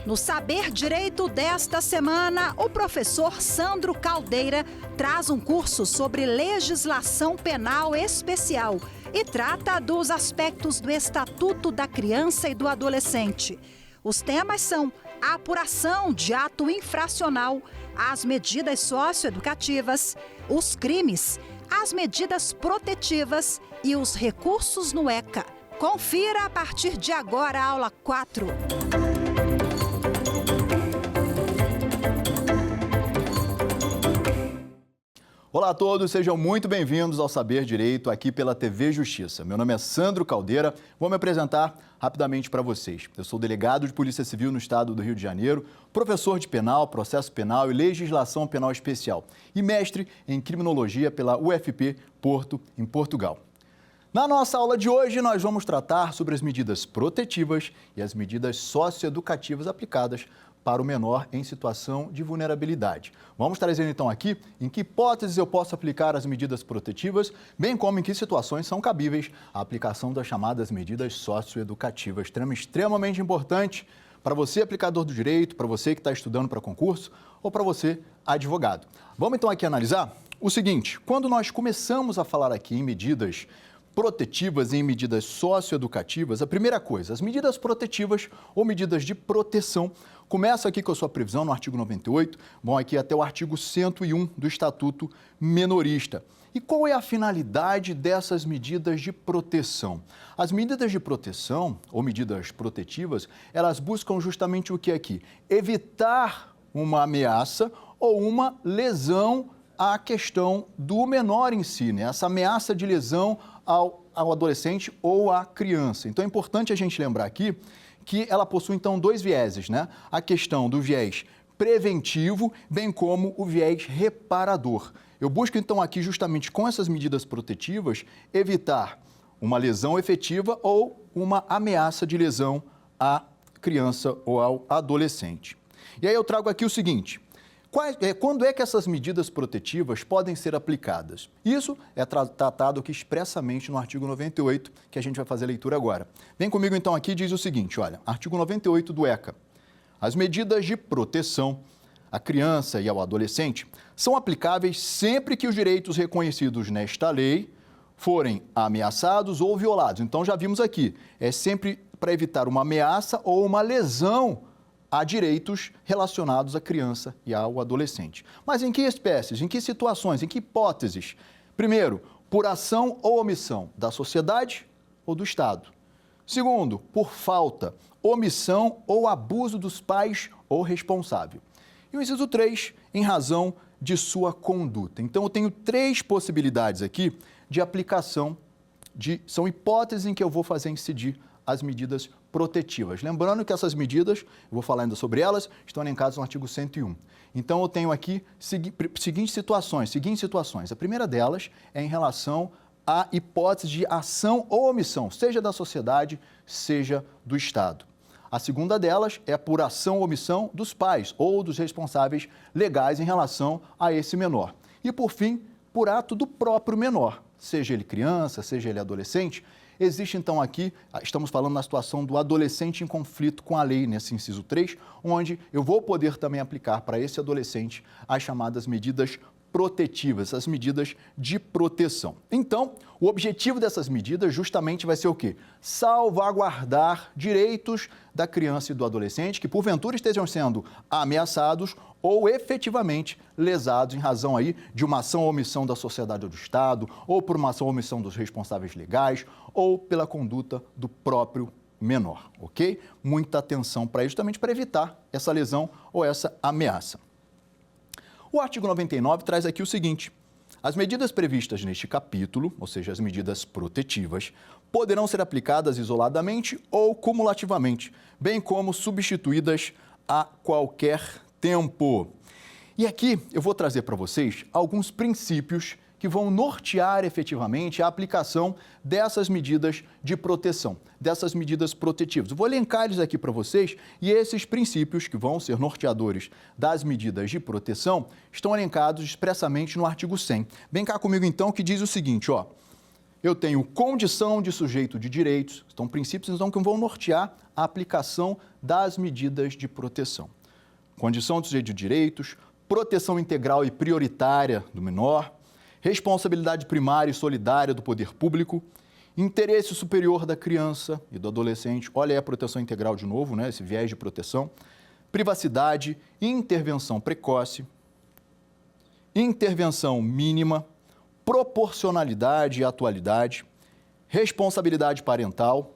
No Saber Direito desta semana, o professor Sandro Caldeira traz um curso sobre legislação penal especial e trata dos aspectos do Estatuto da Criança e do Adolescente. Os temas são a apuração de ato infracional, as medidas socioeducativas, os crimes, as medidas protetivas e os recursos no ECA. Confira a partir de agora a aula 4. Olá a todos, sejam muito bem-vindos ao Saber Direito aqui pela TV Justiça. Meu nome é Sandro Caldeira, vou me apresentar rapidamente para vocês. Eu sou delegado de Polícia Civil no estado do Rio de Janeiro, professor de penal, processo penal e legislação penal especial e mestre em criminologia pela UFP Porto, em Portugal. Na nossa aula de hoje, nós vamos tratar sobre as medidas protetivas e as medidas socioeducativas aplicadas para o menor em situação de vulnerabilidade. Vamos trazer então aqui em que hipóteses eu posso aplicar as medidas protetivas, bem como em que situações são cabíveis a aplicação das chamadas medidas socioeducativas. Tema extremamente importante para você, aplicador do direito, para você que está estudando para concurso ou para você, advogado. Vamos então aqui analisar o seguinte: quando nós começamos a falar aqui em medidas protetivas e em medidas socioeducativas, a primeira coisa, as medidas protetivas ou medidas de proteção, começam aqui com a sua previsão no artigo 98, vão aqui até o artigo 101 do Estatuto Menorista. E qual é a finalidade dessas medidas de proteção? As medidas de proteção ou medidas protetivas, elas buscam justamente o que aqui? Evitar uma ameaça ou uma lesão à questão do menor em si, né? Essa ameaça de lesão ao adolescente ou à criança. Então é importante a gente lembrar aqui que ela possui então dois vieses, né? A questão do viés preventivo, bem como o viés reparador. Eu busco então aqui justamente com essas medidas protetivas evitar uma lesão efetiva ou uma ameaça de lesão à criança ou ao adolescente. E aí eu trago aqui o seguinte: quando é que essas medidas protetivas podem ser aplicadas? Isso é tratado aqui expressamente no artigo 98, que a gente vai fazer a leitura agora. Vem comigo então aqui, diz o seguinte, olha, artigo 98 do ECA. As medidas de proteção à criança e ao adolescente são aplicáveis sempre que os direitos reconhecidos nesta lei forem ameaçados ou violados. Então já vimos aqui, é sempre para evitar uma ameaça ou uma lesão a direitos relacionados à criança e ao adolescente. Mas em que espécies, em que situações, em que hipóteses? Primeiro, por ação ou omissão da sociedade ou do Estado. Segundo, por falta, omissão ou abuso dos pais ou responsável. E o inciso 3, em razão de sua conduta. Então, eu tenho três possibilidades aqui de aplicação, são hipóteses em que eu vou fazer incidir as medidas protetivas. Lembrando que essas medidas, eu vou falar ainda sobre elas, estão elencadas no artigo 101. Então, eu tenho aqui seguintes situações. A primeira delas é em relação à hipótese de ação ou omissão, seja da sociedade, seja do Estado. A segunda delas é por ação ou omissão dos pais ou dos responsáveis legais em relação a esse menor. E, por fim, por ato do próprio menor, seja ele criança, seja ele adolescente. Existe, então, aqui, estamos falando na situação do adolescente em conflito com a lei, nesse inciso 3, onde eu vou poder também aplicar para esse adolescente as chamadas medidas protetivas, as medidas de proteção. Então, o objetivo dessas medidas justamente vai ser o quê? Salvaguardar direitos da criança e do adolescente que, porventura, estejam sendo ameaçados ou efetivamente lesados em razão aí de uma ação ou omissão da sociedade ou do Estado, ou por uma ação ou omissão dos responsáveis legais, ou pela conduta do próprio menor, ok? Muita atenção para isso, justamente para evitar essa lesão ou essa ameaça. O artigo 99 traz aqui o seguinte: as medidas previstas neste capítulo, ou seja, as medidas protetivas, poderão ser aplicadas isoladamente ou cumulativamente, bem como substituídas a qualquer tempo. E aqui eu vou trazer para vocês alguns princípios que vão nortear efetivamente a aplicação dessas medidas de proteção, dessas medidas protetivas. Eu vou elencar eles aqui para vocês e esses princípios que vão ser norteadores das medidas de proteção estão elencados expressamente no artigo 100. Vem cá comigo então, que diz o seguinte, ó: eu tenho condição de sujeito de direitos, são princípios então que vão nortear a aplicação das medidas de proteção. Condição de sujeito de direitos, proteção integral e prioritária do menor, responsabilidade primária e solidária do poder público, interesse superior da criança e do adolescente, olha aí a proteção integral de novo, né, esse viés de proteção, privacidade, intervenção precoce, intervenção mínima, proporcionalidade e atualidade, responsabilidade parental,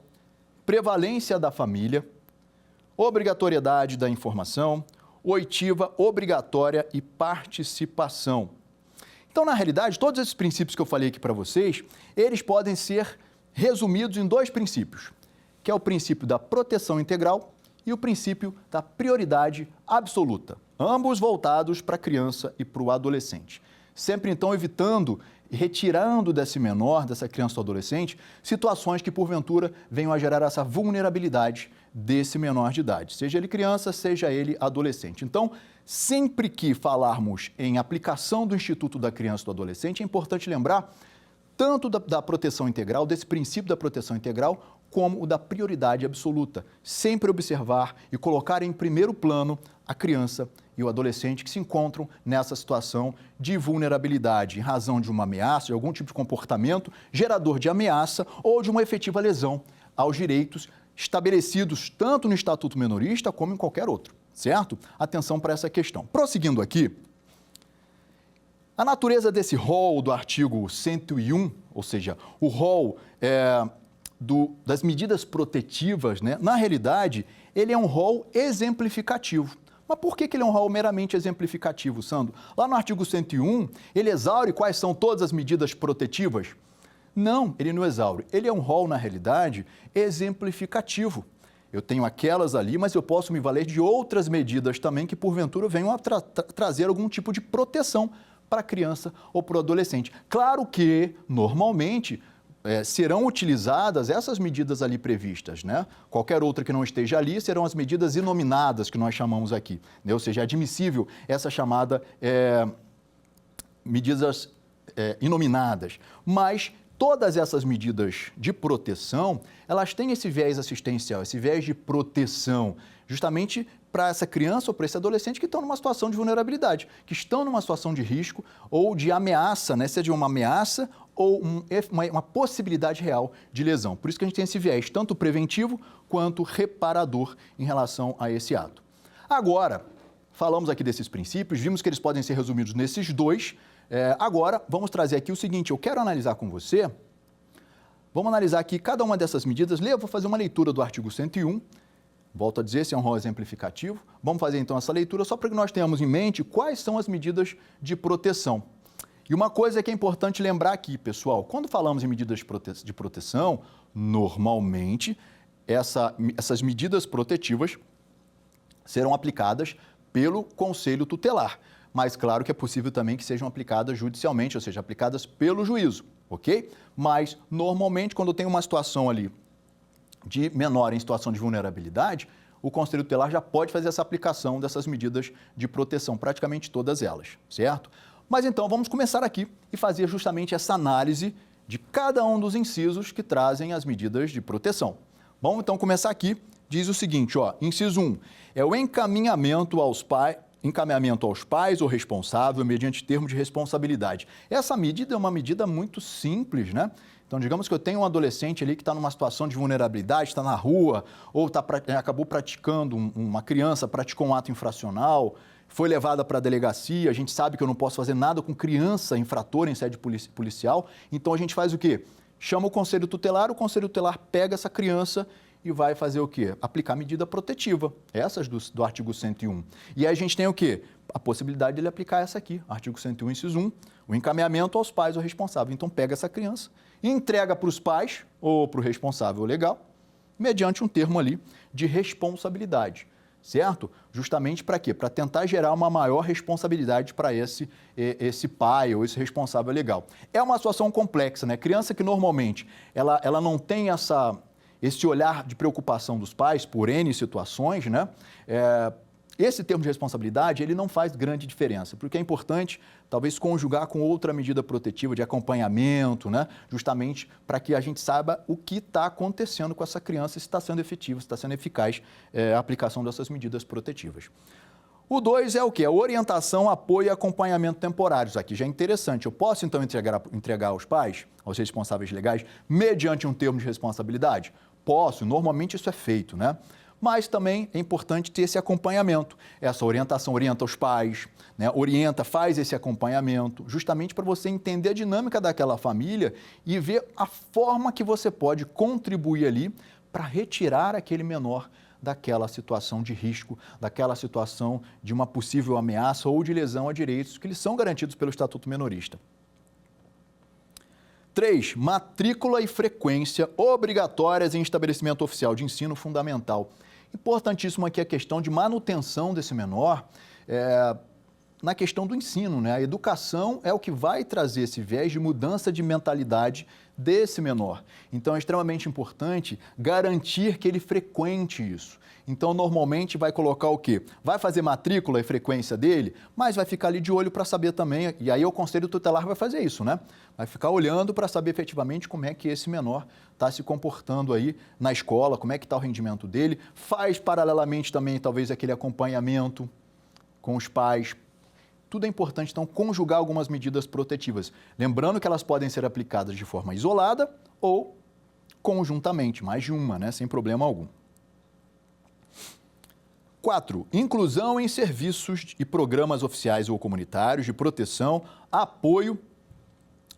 prevalência da família, obrigatoriedade da informação, oitiva obrigatória e participação. Então, na realidade, todos esses princípios que eu falei aqui para vocês, eles podem ser resumidos em dois princípios, que é o princípio da proteção integral e o princípio da prioridade absoluta, ambos voltados para a criança e para o adolescente. Sempre, então, evitando e retirando desse menor, dessa criança ou adolescente, situações que, porventura, venham a gerar essa vulnerabilidade desse menor de idade, seja ele criança, seja ele adolescente. Então, sempre que falarmos em aplicação do Instituto da Criança e do Adolescente, é importante lembrar tanto da proteção integral, desse princípio da proteção integral, como o da prioridade absoluta. Sempre observar e colocar em primeiro plano a criança e o adolescente que se encontram nessa situação de vulnerabilidade em razão de uma ameaça, de algum tipo de comportamento gerador de ameaça ou de uma efetiva lesão aos direitos estabelecidos tanto no Estatuto Menorista como em qualquer outro, certo? Atenção para essa questão. Prosseguindo aqui, a natureza desse rol do artigo 101, ou seja, o rol das medidas protetivas, né? Na realidade, ele é um rol exemplificativo. Mas por que ele é um rol meramente exemplificativo, Sandro? Lá no artigo 101, ele exaure quais são todas as medidas protetivas? Não, ele não exaure. Ele é um rol, na realidade, exemplificativo. Eu tenho aquelas ali, mas eu posso me valer de outras medidas também que, porventura, venham a trazer algum tipo de proteção para a criança ou para o adolescente. Claro que, normalmente, serão utilizadas essas medidas ali previstas, né? Qualquer outra que não esteja ali serão as medidas inominadas que nós chamamos aqui, né? Ou seja, é admissível essa chamada medidas inominadas. Mas todas essas medidas de proteção, elas têm esse viés assistencial, esse viés de proteção, justamente para essa criança ou para esse adolescente que estão numa situação de vulnerabilidade, que estão numa situação de risco ou de ameaça, né? Seja uma ameaça ou uma possibilidade real de lesão. Por isso que a gente tem esse viés, tanto preventivo quanto reparador em relação a esse ato. Agora, falamos aqui desses princípios, vimos que eles podem ser resumidos nesses dois. Agora, vamos trazer aqui o seguinte, eu quero analisar com você, vamos analisar aqui cada uma dessas medidas. Eu vou fazer uma leitura do artigo 101, volto a dizer, esse é um rol exemplificativo. Vamos fazer então essa leitura só para que nós tenhamos em mente quais são as medidas de proteção. E uma coisa que é importante lembrar aqui, pessoal, quando falamos em medidas de proteção, normalmente essas medidas protetivas serão aplicadas pelo Conselho Tutelar. Mas claro que é possível também que sejam aplicadas judicialmente, ou seja, aplicadas pelo juízo, ok? Mas normalmente quando tem uma situação ali de menor em situação de vulnerabilidade, o Conselho Tutelar já pode fazer essa aplicação dessas medidas de proteção, praticamente todas elas, certo? Mas então vamos começar aqui e fazer justamente essa análise de cada um dos incisos que trazem as medidas de proteção. Vamos então começar aqui, diz o seguinte, ó, inciso 1, é o encaminhamento aos pais ou responsável mediante termo de responsabilidade. Essa medida é uma medida muito simples, né? Então, digamos que eu tenho um adolescente ali que está numa situação de vulnerabilidade, está na rua, ou acabou praticando, uma criança praticou um ato infracional, foi levada para a delegacia, a gente sabe que eu não posso fazer nada com criança infratora em sede policial, então a gente faz o quê? Chama o Conselho Tutelar, o Conselho Tutelar pega essa criança e vai fazer o quê? Aplicar medida protetiva, essas do artigo 101. E aí a gente tem o quê? A possibilidade dele aplicar essa aqui, artigo 101, inciso 1, o encaminhamento aos pais ou responsável. Então pega essa criança e entrega para os pais ou para o responsável legal, mediante um termo ali de responsabilidade, certo? Justamente para quê? Para tentar gerar uma maior responsabilidade para esse pai ou esse responsável legal. É uma situação complexa, né? Criança que normalmente ela não tem esse olhar de preocupação dos pais por N situações, né? esse termo de responsabilidade, ele não faz grande diferença, porque é importante, talvez, conjugar com outra medida protetiva de acompanhamento, né? Justamente para que a gente saiba o que está acontecendo com essa criança, se está sendo efetivo, se está sendo eficaz a aplicação dessas medidas protetivas. O 2 é o quê? Orientação, apoio e acompanhamento temporários. Aqui já é interessante. Eu posso, então, entregar aos pais, aos responsáveis legais, mediante um termo de responsabilidade? Posso. Normalmente isso é feito, né? Mas também é importante ter esse acompanhamento. Essa orientação orienta os pais, né? Orienta, faz esse acompanhamento, justamente para você entender a dinâmica daquela família e ver a forma que você pode contribuir ali para retirar aquele menor daquela situação de risco, daquela situação de uma possível ameaça ou de lesão a direitos que lhes são garantidos pelo Estatuto Menorista. 3. Matrícula e frequência obrigatórias em estabelecimento oficial de ensino fundamental. Importantíssimo aqui a questão de manutenção desse menor na questão do ensino, né? A educação é o que vai trazer esse viés de mudança de mentalidade desse menor. Então, é extremamente importante garantir que ele frequente isso. Então, normalmente vai colocar o quê? Vai fazer matrícula e frequência dele, mas vai ficar ali de olho para saber também, e aí o Conselho Tutelar vai fazer isso, né? Vai ficar olhando para saber efetivamente como é que esse menor está se comportando aí na escola, como é que está o rendimento dele. Faz paralelamente também, talvez, aquele acompanhamento com os pais. Tudo é importante, então, conjugar algumas medidas protetivas. Lembrando que elas podem ser aplicadas de forma isolada ou conjuntamente, mais de uma, né? Sem problema algum. 4. Inclusão em serviços e programas oficiais ou comunitários de proteção, apoio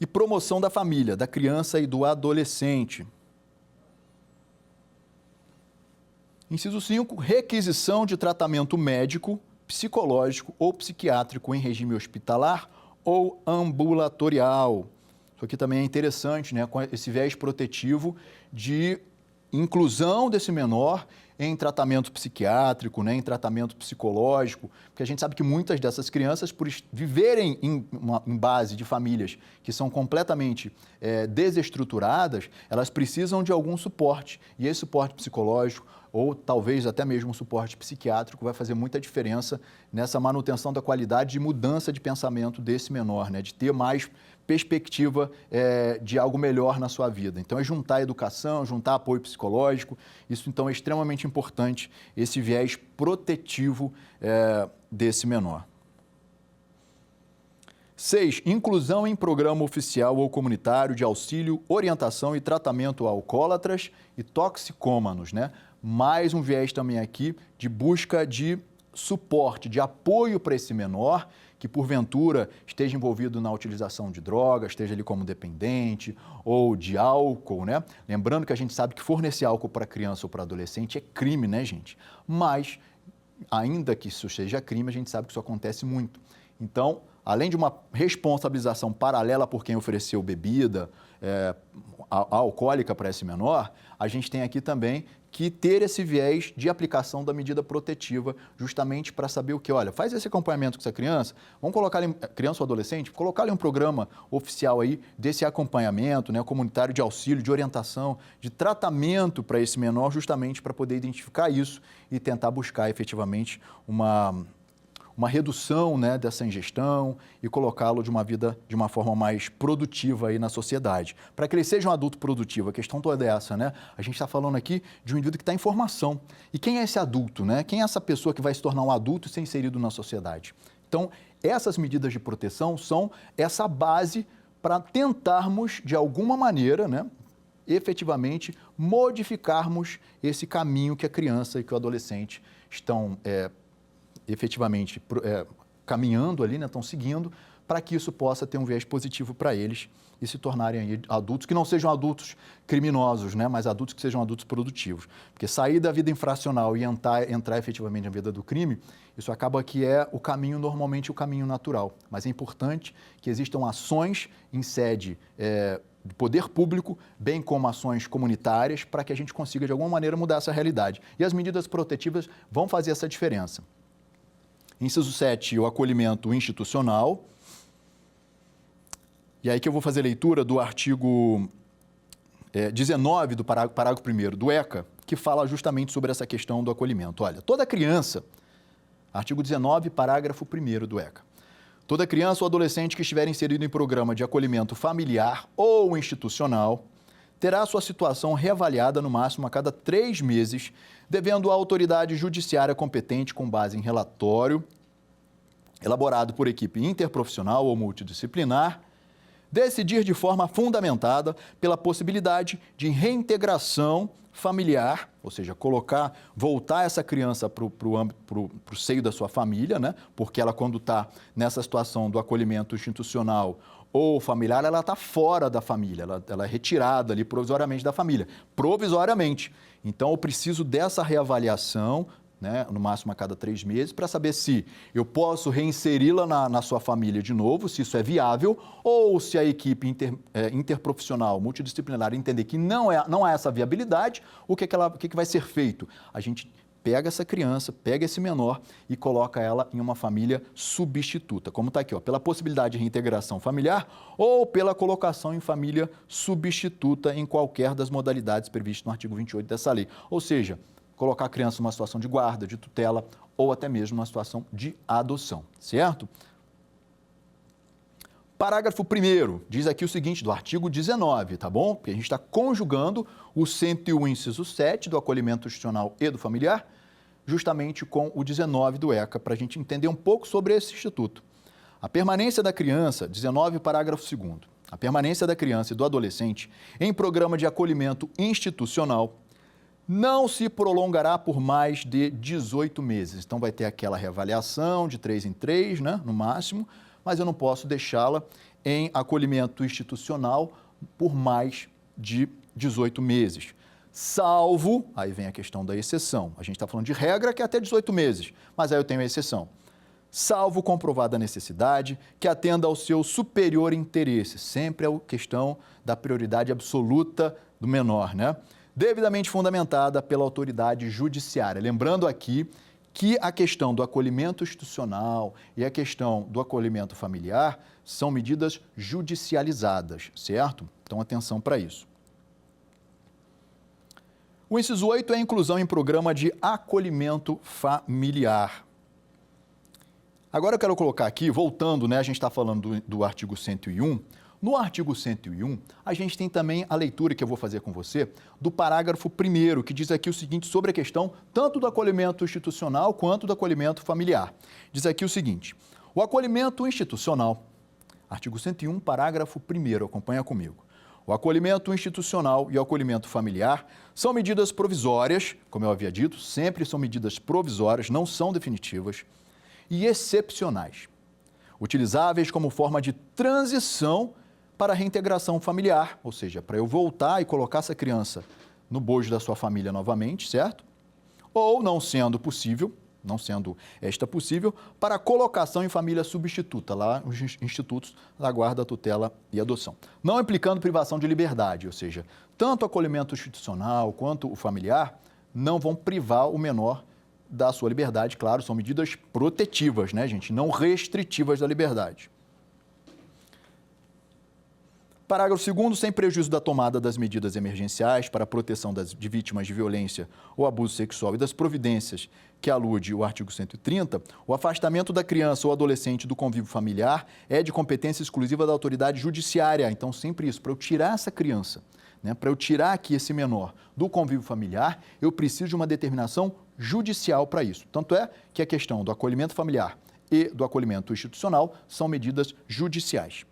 e promoção da família, da criança e do adolescente. Inciso 5. Requisição de tratamento médico, psicológico ou psiquiátrico em regime hospitalar ou ambulatorial. Isso aqui também é interessante, né? Com esse viés protetivo de inclusão desse menor em tratamento psiquiátrico, né, em tratamento psicológico, porque a gente sabe que muitas dessas crianças, por viverem em base de famílias que são completamente desestruturadas, elas precisam de algum suporte, e esse suporte psicológico ou talvez até mesmo um suporte psiquiátrico vai fazer muita diferença nessa manutenção da qualidade de mudança de pensamento desse menor, né, de ter mais perspectiva de algo melhor na sua vida. Então, é juntar educação, juntar apoio psicológico. Isso, então, é extremamente importante, esse viés protetivo desse menor. 6. Inclusão em programa oficial ou comunitário de auxílio, orientação e tratamento a alcoólatras e toxicômanos, né? Mais um viés também aqui de busca de suporte, de apoio para esse menor que, porventura, esteja envolvido na utilização de drogas, esteja ali como dependente ou de álcool, né? Lembrando que a gente sabe que fornecer álcool para criança ou para adolescente é crime, né, gente? Mas, ainda que isso seja crime, a gente sabe que isso acontece muito. Então, além de uma responsabilização paralela por quem ofereceu bebida alcoólica para esse menor, a gente tem aqui também que ter esse viés de aplicação da medida protetiva, justamente para saber o que, olha, faz esse acompanhamento com essa criança, vamos colocar ali, criança ou adolescente, colocar ali um programa oficial aí desse acompanhamento, né, comunitário de auxílio, de orientação, de tratamento para esse menor, justamente para poder identificar isso e tentar buscar efetivamente uma redução, né, dessa ingestão e colocá-lo de uma forma mais produtiva aí na sociedade. Para que ele seja um adulto produtivo, a questão toda é essa, né? A gente está falando aqui de um indivíduo que está em formação. E quem é esse adulto, né? Quem é essa pessoa que vai se tornar um adulto e ser inserido na sociedade? Então, essas medidas de proteção são essa base para tentarmos, de alguma maneira, né, efetivamente, modificarmos esse caminho que a criança e que o adolescente estão efetivamente caminhando ali, né, estão seguindo, para que isso possa ter um viés positivo para eles e se tornarem aí adultos que não sejam adultos criminosos, né, mas adultos que sejam adultos produtivos. Porque sair da vida infracional e entrar efetivamente na vida do crime, isso acaba que é o caminho, normalmente o caminho natural. Mas é importante que existam ações em sede do poder público, bem como ações comunitárias, para que a gente consiga, de alguma maneira, mudar essa realidade. E as medidas protetivas vão fazer essa diferença. Inciso 7, o acolhimento institucional. E aí que eu vou fazer leitura do artigo 19 do parágrafo 1º do ECA, que fala justamente sobre essa questão do acolhimento. Olha, toda criança, Artigo 19, parágrafo 1º do ECA. Toda criança ou adolescente que estiver inserido em programa de acolhimento familiar ou institucional terá sua situação reavaliada no máximo a cada 3 meses, devendo a autoridade judiciária competente, com base em relatório elaborado por equipe interprofissional ou multidisciplinar, decidir de forma fundamentada pela possibilidade de reintegração familiar, ou seja, voltar essa criança para o seio da sua família, né? Porque ela, quando está nessa situação do acolhimento institucional ou familiar, ela está fora da família, ela é retirada ali provisoriamente da família, provisoriamente. Então, eu preciso dessa reavaliação, né, no máximo a cada 3 meses, para saber se eu posso reinseri-la na sua família de novo, se isso é viável, ou se a equipe interprofissional, multidisciplinar, entender que não há essa viabilidade, o que vai ser feito? A gente pega essa criança, pega esse menor e coloca ela em uma família substituta, como está aqui, ó, pela possibilidade de reintegração familiar ou pela colocação em família substituta em qualquer das modalidades previstas no artigo 28 dessa lei. Ou seja, colocar a criança numa situação de guarda, de tutela ou até mesmo numa situação de adoção, certo? Parágrafo 1º diz aqui o seguinte, do artigo 19, tá bom? Porque a gente está conjugando o 101, inciso 7 do acolhimento institucional e do familiar, justamente com o 19 do ECA, para a gente entender um pouco sobre esse instituto. A permanência da criança, 19, parágrafo 2º, a permanência da criança e do adolescente em programa de acolhimento institucional não se prolongará por mais de 18 meses. Então, vai ter aquela reavaliação de 3 em 3, né, no máximo, mas eu não posso deixá-la em acolhimento institucional por mais de 18 meses. Salvo, aí vem a questão da exceção. A gente está falando de regra que é até 18 meses, mas aí eu tenho a exceção. Salvo comprovada necessidade que atenda ao seu superior interesse. Sempre é a questão da prioridade absoluta do menor, né? Devidamente fundamentada pela autoridade judiciária. Lembrando aqui que a questão do acolhimento institucional e a questão do acolhimento familiar são medidas judicializadas, certo? Então, atenção para isso. O inciso 8 é a inclusão em programa de acolhimento familiar. Agora eu quero colocar aqui, voltando, né, a gente está falando do artigo 101, no artigo 101, a gente tem também a leitura que eu vou fazer com você do parágrafo 1º, que diz aqui o seguinte sobre a questão tanto do acolhimento institucional quanto do acolhimento familiar. Diz aqui o seguinte, o acolhimento institucional, artigo 101, parágrafo 1º, acompanha comigo. O acolhimento institucional e o acolhimento familiar são medidas provisórias, como eu havia dito, sempre são medidas provisórias, não são definitivas, e excepcionais, utilizáveis como forma de transição para a reintegração familiar, ou seja, para eu voltar e colocar essa criança no bojo da sua família novamente, certo? Ou, não sendo esta possível, para a colocação em família substituta, lá nos institutos da guarda, tutela e adoção. Não implicando privação de liberdade, ou seja, tanto o acolhimento institucional quanto o familiar não vão privar o menor da sua liberdade, claro, são medidas protetivas, né, gente? Não restritivas da liberdade. Parágrafo 2º, sem prejuízo da tomada das medidas emergenciais para a proteção de vítimas de violência ou abuso sexual e das providências que alude o artigo 130, o afastamento da criança ou adolescente do convívio familiar é de competência exclusiva da autoridade judiciária. Então, sempre isso, para eu tirar essa criança, né, para eu tirar aqui esse menor do convívio familiar, eu preciso de uma determinação judicial para isso. Tanto é que a questão do acolhimento familiar e do acolhimento institucional são medidas judiciais.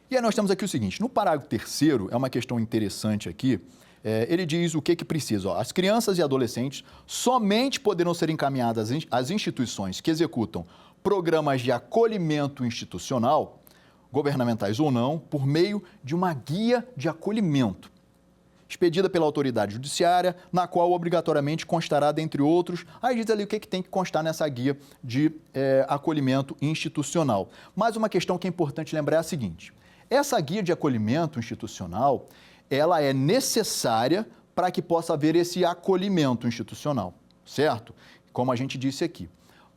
E aí nós temos aqui o seguinte, no parágrafo 3º, é uma questão interessante aqui, ele diz o que precisa. Ó, as crianças e adolescentes somente poderão ser encaminhadas às instituições que executam programas de acolhimento institucional, governamentais ou não, por meio de uma guia de acolhimento, expedida pela autoridade judiciária, na qual obrigatoriamente constará, dentre outros, aí diz ali o que tem que constar nessa guia de acolhimento institucional. Mas uma questão que é importante lembrar é a seguinte, essa guia de acolhimento institucional, ela é necessária para que possa haver esse acolhimento institucional, certo? Como a gente disse aqui.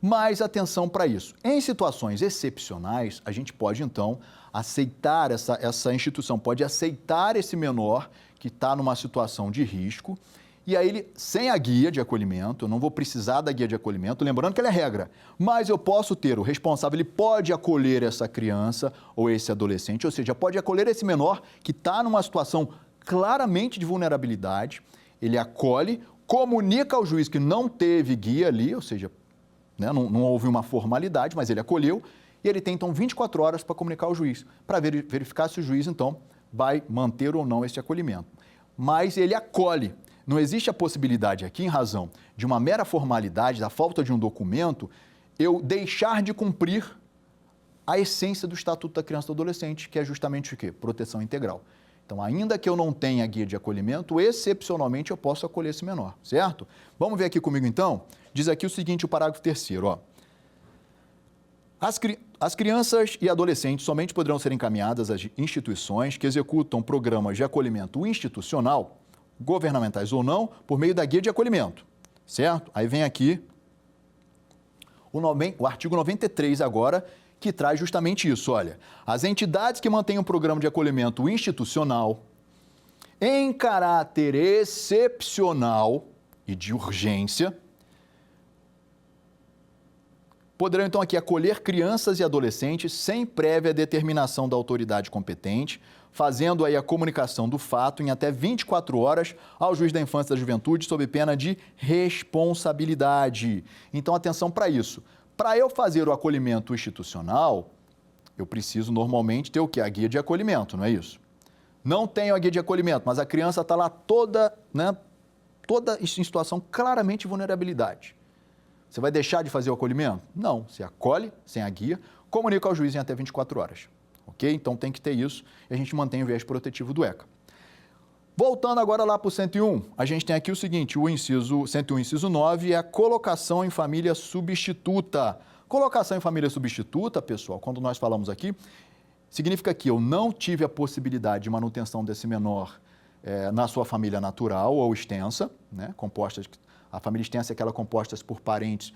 Mas atenção para isso. Em situações excepcionais, a gente pode, então, aceitar, essa instituição pode aceitar esse menor que está numa situação de risco, e aí ele, sem a guia de acolhimento, eu não vou precisar da guia de acolhimento, lembrando que ela é regra, mas eu posso ter, o responsável, ele pode acolher essa criança ou esse adolescente, ou seja, pode acolher esse menor que está numa situação claramente de vulnerabilidade, ele acolhe, comunica ao juiz que não teve guia ali, ou seja, né, não houve uma formalidade, mas ele acolheu, e ele tem, então, 24 horas para comunicar ao juiz, para verificar se o juiz, então, vai manter ou não esse acolhimento. Mas ele acolhe. Não existe a possibilidade aqui, em razão de uma mera formalidade, da falta de um documento, eu deixar de cumprir a essência do Estatuto da Criança e do Adolescente, que é justamente o quê? Proteção integral. Então, ainda que eu não tenha guia de acolhimento, excepcionalmente eu posso acolher esse menor, certo? Vamos ver aqui comigo, então? Diz aqui o seguinte, o parágrafo 3º, ó. As crianças e adolescentes somente poderão ser encaminhadas às instituições que executam programas de acolhimento institucional, governamentais ou não, por meio da guia de acolhimento, certo? Aí vem aqui o artigo 93 agora, que traz justamente isso, olha. As entidades que mantêm um programa de acolhimento institucional em caráter excepcional e de urgência poderão, então, aqui acolher crianças e adolescentes sem prévia determinação da autoridade competente, fazendo aí a comunicação do fato em até 24 horas ao juiz da infância e da juventude, sob pena de responsabilidade. Então, atenção para isso. Para eu fazer o acolhimento institucional, eu preciso normalmente ter o quê? A guia de acolhimento, não é isso? Não tenho a guia de acolhimento, mas a criança está lá toda em situação claramente de vulnerabilidade. Você vai deixar de fazer o acolhimento? Não, você acolhe sem a guia, comunica ao juiz em até 24 horas, ok? Então tem que ter isso e a gente mantém o viés protetivo do ECA. Voltando agora lá para o 101, a gente tem aqui o seguinte, o inciso 101, inciso 9, é a colocação em família substituta. Colocação em família substituta, pessoal, quando nós falamos aqui, significa que eu não tive a possibilidade de manutenção desse menor na sua família natural ou extensa, né, compostas. A família extensa é aquela composta por parentes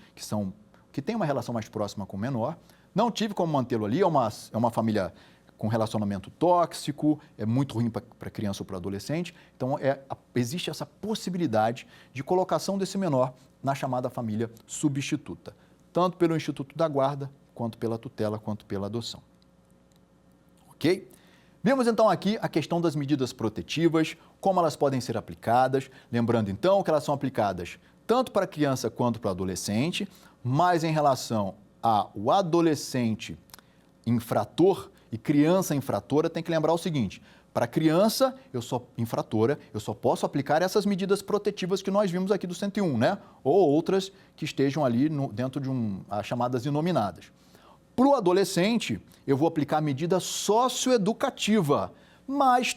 que têm uma relação mais próxima com o menor. Não tive como mantê-lo ali, é uma família com relacionamento tóxico, é muito ruim para a criança ou para o adolescente. Então, existe essa possibilidade de colocação desse menor na chamada família substituta, tanto pelo Instituto da Guarda, quanto pela tutela, quanto pela adoção. Ok? Vimos então aqui a questão das medidas protetivas, como elas podem ser aplicadas. Lembrando então que elas são aplicadas tanto para a criança quanto para o adolescente, mas em relação ao adolescente infrator e criança infratora, tem que lembrar o seguinte: para a criança infratora, eu só posso aplicar essas medidas protetivas que nós vimos aqui do 101, né? Ou outras que estejam ali dentro de as chamadas inominadas. Para o adolescente, eu vou aplicar a medida socioeducativa, mas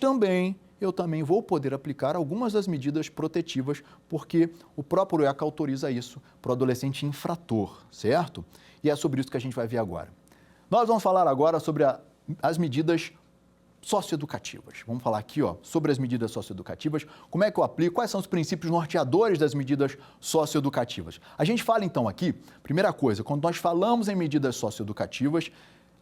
eu também vou poder aplicar algumas das medidas protetivas, porque o próprio ECA autoriza isso para o adolescente infrator, certo? E é sobre isso que a gente vai ver agora. Nós vamos falar agora sobre as medidas socioeducativas. Vamos falar aqui, sobre as medidas socioeducativas, como é que eu aplico, quais são os princípios norteadores das medidas socioeducativas. A gente fala então aqui, primeira coisa, quando nós falamos em medidas socioeducativas,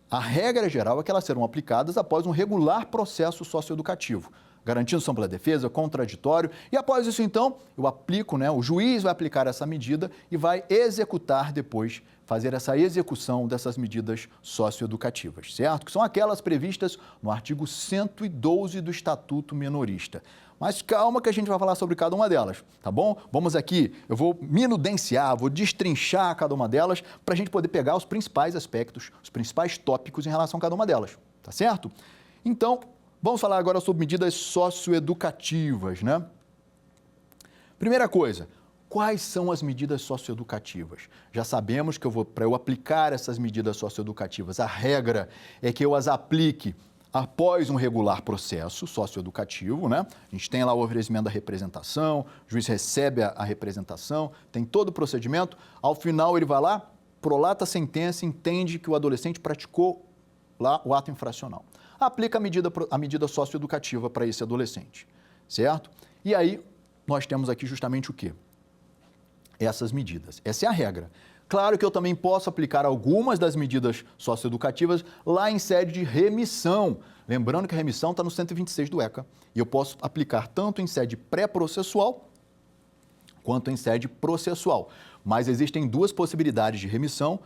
a regra geral é que elas serão aplicadas após um regular processo socioeducativo, garantindo ampla defesa, contraditório, e após isso então, eu aplico, o juiz vai aplicar essa medida e vai executar depois, fazer essa execução dessas medidas socioeducativas, certo? Que são aquelas previstas no artigo 112 do Estatuto Menorista. Mas calma que a gente vai falar sobre cada uma delas, tá bom? Vamos aqui, eu vou minudenciar, vou destrinchar cada uma delas para a gente poder pegar os principais aspectos, os principais tópicos em relação a cada uma delas, tá certo? Então, vamos falar agora sobre medidas socioeducativas, né? Primeira coisa, quais são as medidas socioeducativas? Já sabemos que para eu aplicar essas medidas socioeducativas, a regra é que eu as aplique após um regular processo socioeducativo, né? A gente tem lá o oferecimento da representação, o juiz recebe a representação, tem todo o procedimento, ao final ele vai lá, prolata a sentença, entende que o adolescente praticou lá o ato infracional. Aplica a medida socioeducativa para esse adolescente, certo? E aí, nós temos aqui justamente o quê? Essas medidas. Essa é a regra. Claro que eu também posso aplicar algumas das medidas socioeducativas lá em sede de remissão. Lembrando que a remissão está no 126 do ECA. E eu posso aplicar tanto em sede pré-processual quanto em sede processual. Mas existem duas possibilidades de remissão,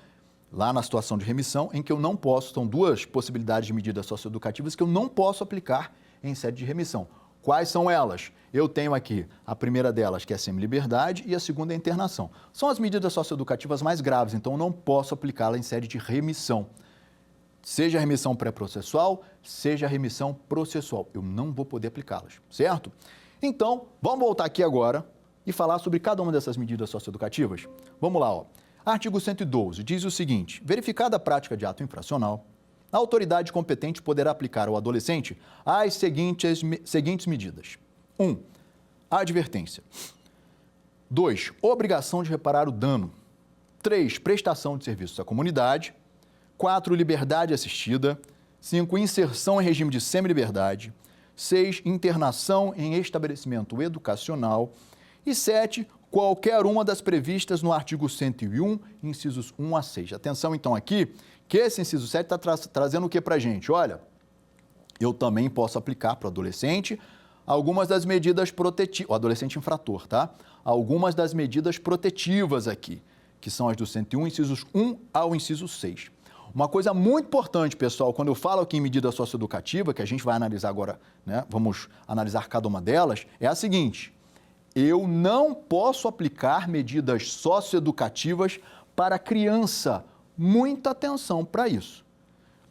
lá na situação de remissão, em que eu não posso, são duas possibilidades de medidas socioeducativas que eu não posso aplicar em sede de remissão. Quais são elas? Eu tenho aqui a primeira delas, que é a semi-liberdade, e a segunda é a internação. São as medidas socioeducativas mais graves, então eu não posso aplicá-la em sede de remissão. Seja a remissão pré-processual, seja a remissão processual. Eu não vou poder aplicá-las, certo? Então, vamos voltar aqui agora e falar sobre cada uma dessas medidas socioeducativas. Vamos lá, ó. Artigo 112 diz o seguinte: verificada a prática de ato infracional, a autoridade competente poderá aplicar ao adolescente as seguintes medidas. 1. Advertência. 2. Obrigação de reparar o dano. 3. Prestação de serviços à comunidade. 4. Liberdade assistida. 5. Inserção em regime de semi-liberdade. 6. Internação em estabelecimento educacional. E 7. Qualquer uma das previstas no artigo 101, incisos 1 a 6. Atenção, então, aqui, que esse inciso 7 está trazendo o que para a gente? Olha, eu também posso aplicar para o adolescente algumas das medidas protetivas, o adolescente infrator, tá? Algumas das medidas protetivas aqui, que são as do 101, incisos 1 ao inciso 6. Uma coisa muito importante, pessoal, quando eu falo aqui em medida socioeducativa, que a gente vai analisar agora, né? Vamos analisar cada uma delas, é a seguinte: eu não posso aplicar medidas socioeducativas para criança. Muita atenção para isso.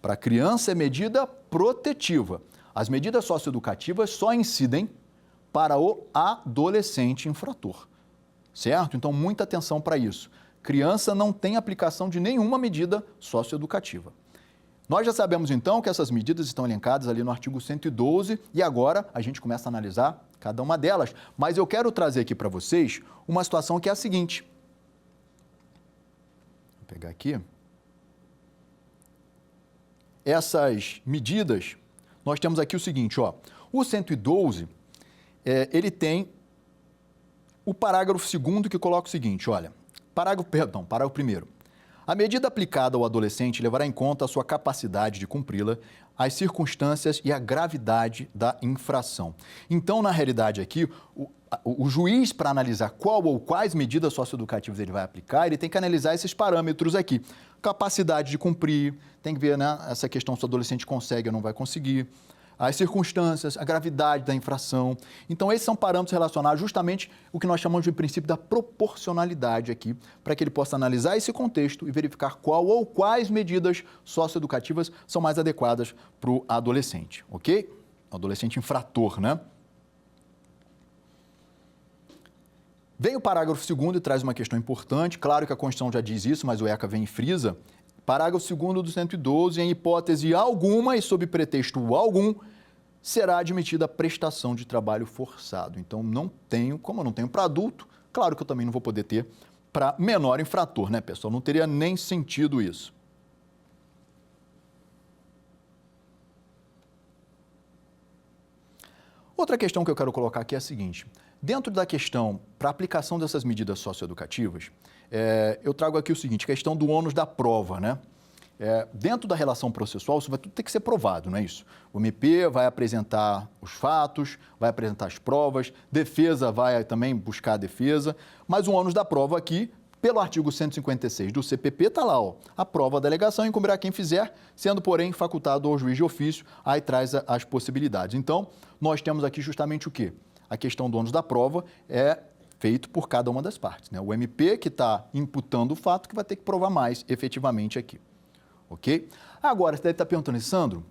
Para criança é medida protetiva. As medidas socioeducativas só incidem para o adolescente infrator, certo? Então, muita atenção para isso. Criança não tem aplicação de nenhuma medida socioeducativa. Nós já sabemos, então, que essas medidas estão elencadas ali no artigo 112 e agora a gente começa a analisar cada uma delas. Mas eu quero trazer aqui para vocês uma situação que é a seguinte. Vou pegar aqui. Essas medidas, nós temos aqui o seguinte, ó. O 112, ele tem o parágrafo 2º que coloca o seguinte, olha. Parágrafo 1º. A medida aplicada ao adolescente levará em conta a sua capacidade de cumpri-la, as circunstâncias e a gravidade da infração. Então, na realidade aqui, o juiz, para analisar qual ou quais medidas socioeducativas ele vai aplicar, ele tem que analisar esses parâmetros aqui. Capacidade de cumprir, tem que ver, né, essa questão se o adolescente consegue ou não vai conseguir, as circunstâncias, a gravidade da infração. Então, esses são parâmetros relacionados justamente o que nós chamamos de princípio da proporcionalidade aqui, para que ele possa analisar esse contexto e verificar qual ou quais medidas socioeducativas são mais adequadas para o adolescente, ok? Adolescente infrator, né? Vem o parágrafo 2º e traz uma questão importante. Claro que a Constituição já diz isso, mas o ECA vem e frisa. Parágrafo 2º do 112, em hipótese alguma e sob pretexto algum, será admitida a prestação de trabalho forçado. Então, como eu não tenho para adulto, claro que eu também não vou poder ter para menor infrator, né, pessoal? Não teria nem sentido isso. Outra questão que eu quero colocar aqui é a seguinte. Dentro da questão para aplicação dessas medidas socioeducativas, eu trago aqui o seguinte, questão do ônus da prova, né? Dentro da relação processual, isso vai tudo ter que ser provado, não é isso? O MP vai apresentar os fatos, vai apresentar as provas, defesa vai também buscar a defesa, mas o ônus da prova aqui, pelo artigo 156 do CPP, está lá, ó, a prova da alegação incumbirá quem fizer, sendo, porém, facultado ao juiz de ofício, aí traz as possibilidades. Então, nós temos aqui justamente o quê? A questão do ônus da prova é feito por cada uma das partes, né? O MP que está imputando o fato que vai ter que provar mais efetivamente aqui, ok? Agora, você deve estar perguntando, Sandro,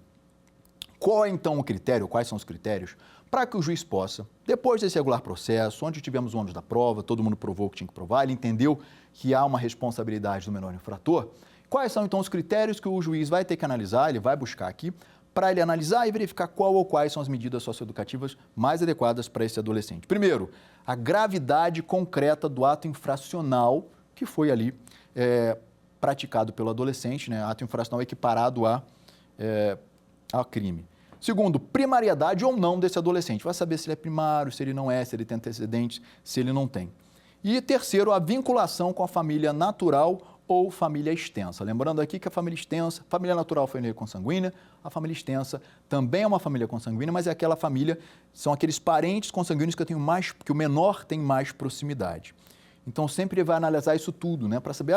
qual é então o critério, quais são os critérios para que o juiz possa, depois desse regular processo, onde tivemos o ônus da prova, todo mundo provou o que tinha que provar, ele entendeu que há uma responsabilidade do menor infrator, quais são então os critérios que o juiz vai ter que analisar, ele vai buscar aqui, para ele analisar e verificar qual ou quais são as medidas socioeducativas mais adequadas para esse adolescente. Primeiro, a gravidade concreta do ato infracional que foi ali praticado pelo adolescente, né? Ato infracional equiparado a crime. Segundo, primariedade ou não desse adolescente. Vai saber se ele é primário, se ele não é, se ele tem antecedentes, se ele não tem. E terceiro, a vinculação com a família natural ou família extensa. Lembrando aqui que a família extensa, família natural foi consanguínea, a família extensa também é uma família consanguínea, mas é aquela família, são aqueles parentes consanguíneos que o menor tem mais proximidade. Então, sempre vai analisar isso tudo, né? Para saber,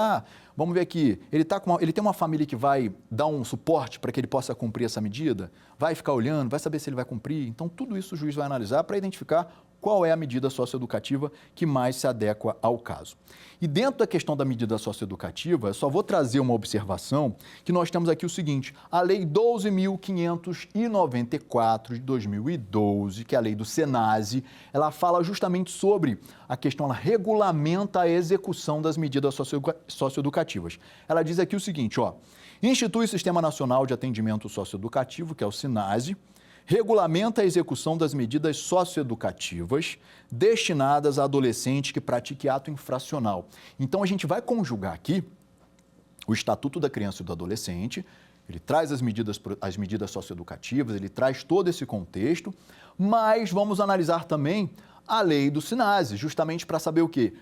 vamos ver aqui, ele tem uma família que vai dar um suporte para que ele possa cumprir essa medida? Vai ficar olhando, vai saber se ele vai cumprir? Então, tudo isso o juiz vai analisar para identificar qual é a medida socioeducativa que mais se adequa ao caso. E dentro da questão da medida socioeducativa, eu só vou trazer uma observação que nós temos aqui o seguinte, a Lei 12.594 de 2012, que é a lei do SENASE, ela fala justamente sobre a questão, ela regulamenta a execução das medidas socioeducativas. Ela diz aqui o seguinte, institui o Sistema Nacional de Atendimento Socioeducativo, que é o SINASE, regulamenta a execução das medidas socioeducativas destinadas a adolescente que pratique ato infracional. Então, a gente vai conjugar aqui o Estatuto da Criança e do Adolescente, ele traz as medidas socioeducativas, ele traz todo esse contexto, mas vamos analisar também a lei do SINASE, justamente para saber o quê?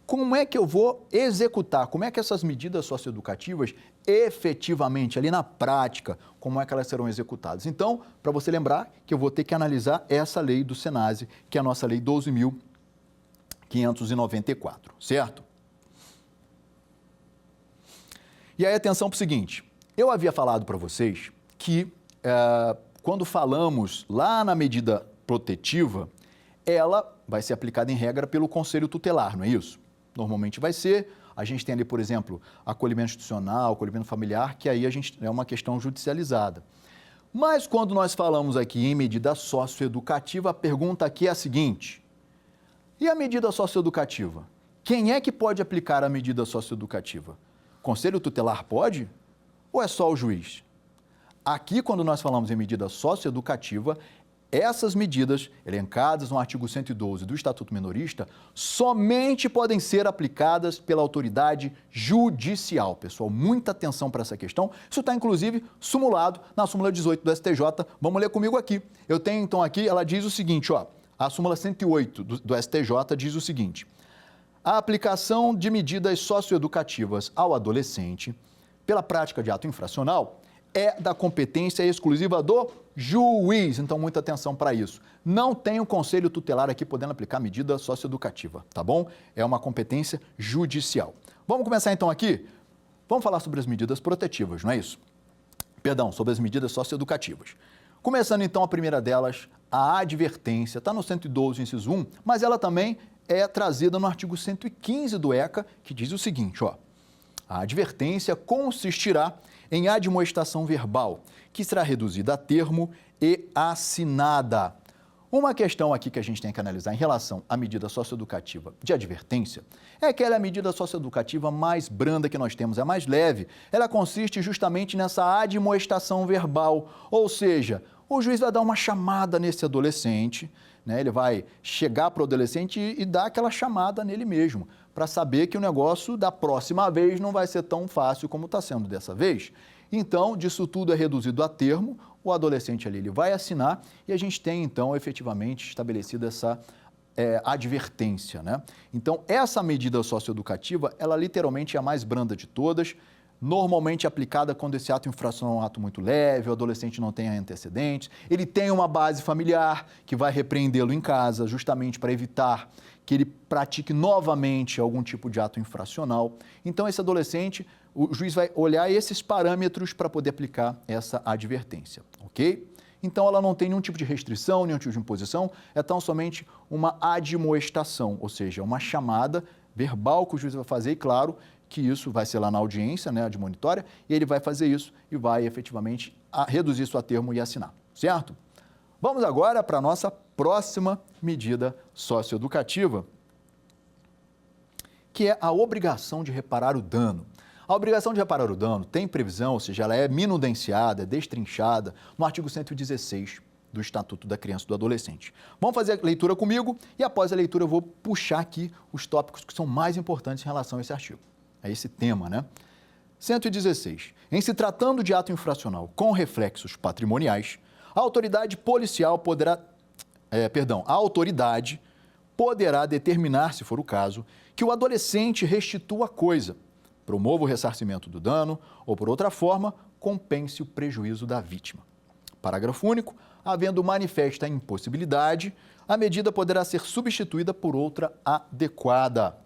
Como é que eu vou executar, como é que essas medidas socioeducativas efetivamente, ali na prática, como é que elas serão executadas? Então, para você lembrar que eu vou ter que analisar essa lei do SENASE, que é a nossa lei 12.594, certo? E aí, atenção para o seguinte, eu havia falado para vocês que quando falamos lá na medida protetiva, ela vai ser aplicada em regra pelo Conselho Tutelar, não é isso? Normalmente vai ser, a gente tem ali, por exemplo, acolhimento institucional, acolhimento familiar, que aí é uma questão judicializada. Mas quando nós falamos aqui em medida socioeducativa, a pergunta aqui é a seguinte, e a medida socioeducativa? Quem é que pode aplicar a medida socioeducativa? Conselho Tutelar pode? Ou é só o juiz? Aqui, quando nós falamos em medida socioeducativa, essas medidas, elencadas no artigo 112 do Estatuto Minorista, somente podem ser aplicadas pela autoridade judicial. Pessoal, muita atenção para essa questão. Isso está, inclusive, sumulado na súmula 18 do STJ. Vamos ler comigo aqui. Eu tenho, então, aqui, ela diz o seguinte, a súmula 108 do STJ diz o seguinte, a aplicação de medidas socioeducativas ao adolescente pela prática de ato infracional é da competência exclusiva do juiz. Então, muita atenção para isso. Não tem o Conselho Tutelar aqui podendo aplicar medida socioeducativa, tá bom? É uma competência judicial. Vamos começar então aqui? Vamos falar sobre as medidas protetivas, não é isso? Perdão, sobre as medidas socioeducativas. Começando então a primeira delas, a advertência. Está no 112, inciso 1, mas ela também é trazida no artigo 115 do ECA, que diz o seguinte, a advertência consistirá em admoestação verbal, que será reduzida a termo e assinada. Uma questão aqui que a gente tem que analisar em relação à medida socioeducativa de advertência é que ela é a medida socioeducativa mais branda que nós temos, é a mais leve. Ela consiste justamente nessa admoestação verbal, ou seja, o juiz vai dar uma chamada nesse adolescente, né? Ele vai chegar para o adolescente e dar aquela chamada nele mesmo, para saber que o negócio da próxima vez não vai ser tão fácil como está sendo dessa vez. Então, disso tudo é reduzido a termo, o adolescente ali ele vai assinar e a gente tem, então, efetivamente estabelecida essa advertência, né? Então, essa medida socioeducativa, ela literalmente é a mais branda de todas, normalmente aplicada quando esse ato infracional é um ato muito leve, o adolescente não tem antecedentes, ele tem uma base familiar que vai repreendê-lo em casa, justamente para evitar que ele pratique novamente algum tipo de ato infracional. Então, esse adolescente, o juiz vai olhar esses parâmetros para poder aplicar essa advertência, ok? Então, ela não tem nenhum tipo de restrição, nenhum tipo de imposição, é tão somente uma admoestação, ou seja, uma chamada verbal que o juiz vai fazer, e claro, que isso vai ser lá na audiência, né, admonitória, e ele vai fazer isso e vai efetivamente reduzir isso a termo e assinar, certo? Vamos agora para a nossa próxima medida socioeducativa, que é a obrigação de reparar o dano. A obrigação de reparar o dano tem previsão, ou seja, ela é minudenciada, é destrinchada no artigo 116 do Estatuto da Criança e do Adolescente. Vamos fazer a leitura comigo e após a leitura eu vou puxar aqui os tópicos que são mais importantes em relação a esse artigo, a esse tema, né? 116. Em se tratando de ato infracional com reflexos patrimoniais, a autoridade policial poderá determinar, se for o caso, que o adolescente restitua a coisa, promova o ressarcimento do dano ou, por outra forma, compense o prejuízo da vítima. Parágrafo único. Havendo manifesta impossibilidade, a medida poderá ser substituída por outra adequada.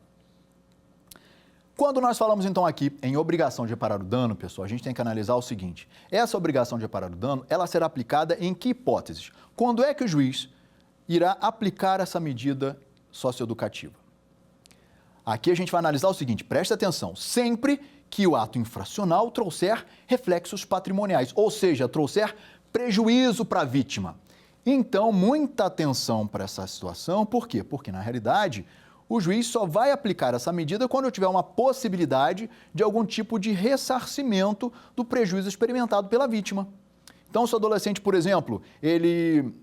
Quando nós falamos, então, aqui em obrigação de reparar o dano, pessoal, a gente tem que analisar o seguinte. Essa obrigação de reparar o dano, ela será aplicada em que hipóteses? Quando é que o juiz irá aplicar essa medida socioeducativa? Aqui a gente vai analisar o seguinte, presta atenção, sempre que o ato infracional trouxer reflexos patrimoniais, ou seja, trouxer prejuízo para a vítima. Então, muita atenção para essa situação, por quê? Porque, na realidade, o juiz só vai aplicar essa medida quando tiver uma possibilidade de algum tipo de ressarcimento do prejuízo experimentado pela vítima. Então, se o adolescente, por exemplo, ele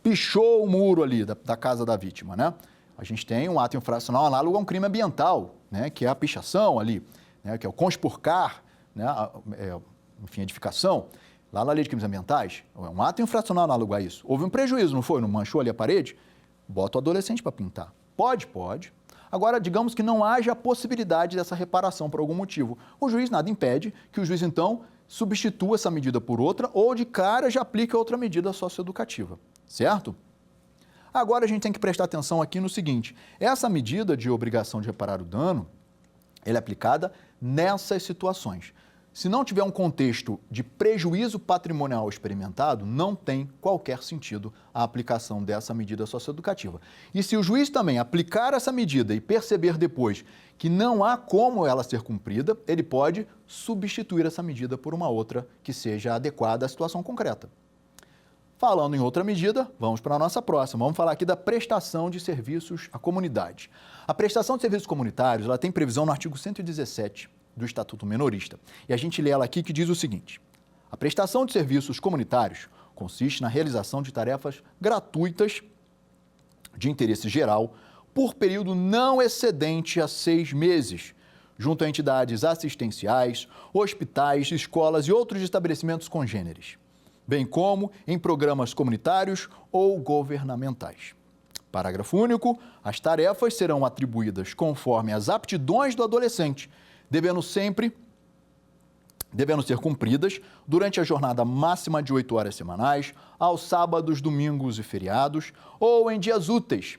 pichou o muro ali da casa da vítima, né? A gente tem um ato infracional análogo a um crime ambiental, né? Que é a pichação ali, né? Que é o conspurcar, né? Enfim, edificação. Lá na lei de crimes ambientais, é um ato infracional análogo a isso. Houve um prejuízo, não foi? Não manchou ali a parede? Bota o adolescente para pintar. Pode, pode. Agora, digamos que não haja a possibilidade dessa reparação por algum motivo. O juiz nada impede que o juiz, então, substitua essa medida por outra ou, de cara, já aplica outra medida socioeducativa, certo? Agora, a gente tem que prestar atenção aqui no seguinte. Essa medida de obrigação de reparar o dano, ela é aplicada nessas situações. Se não tiver um contexto de prejuízo patrimonial experimentado, não tem qualquer sentido a aplicação dessa medida socioeducativa. E se o juiz também aplicar essa medida e perceber depois que não há como ela ser cumprida, ele pode substituir essa medida por uma outra que seja adequada à situação concreta. Falando em outra medida, vamos para a nossa próxima. Vamos falar aqui da prestação de serviços à comunidade. A prestação de serviços comunitários, ela tem previsão no artigo 117 do Estatuto Menorista. E a gente lê ela aqui que diz o seguinte: a prestação de serviços comunitários consiste na realização de tarefas gratuitas de interesse geral por período não excedente a 6 meses, junto a entidades assistenciais, hospitais, escolas e outros estabelecimentos congêneres, bem como em programas comunitários ou governamentais. Parágrafo único. As tarefas serão atribuídas conforme as aptidões do adolescente, devendo ser cumpridas durante a jornada máxima de 8 horas semanais, aos sábados, domingos e feriados, ou em dias úteis,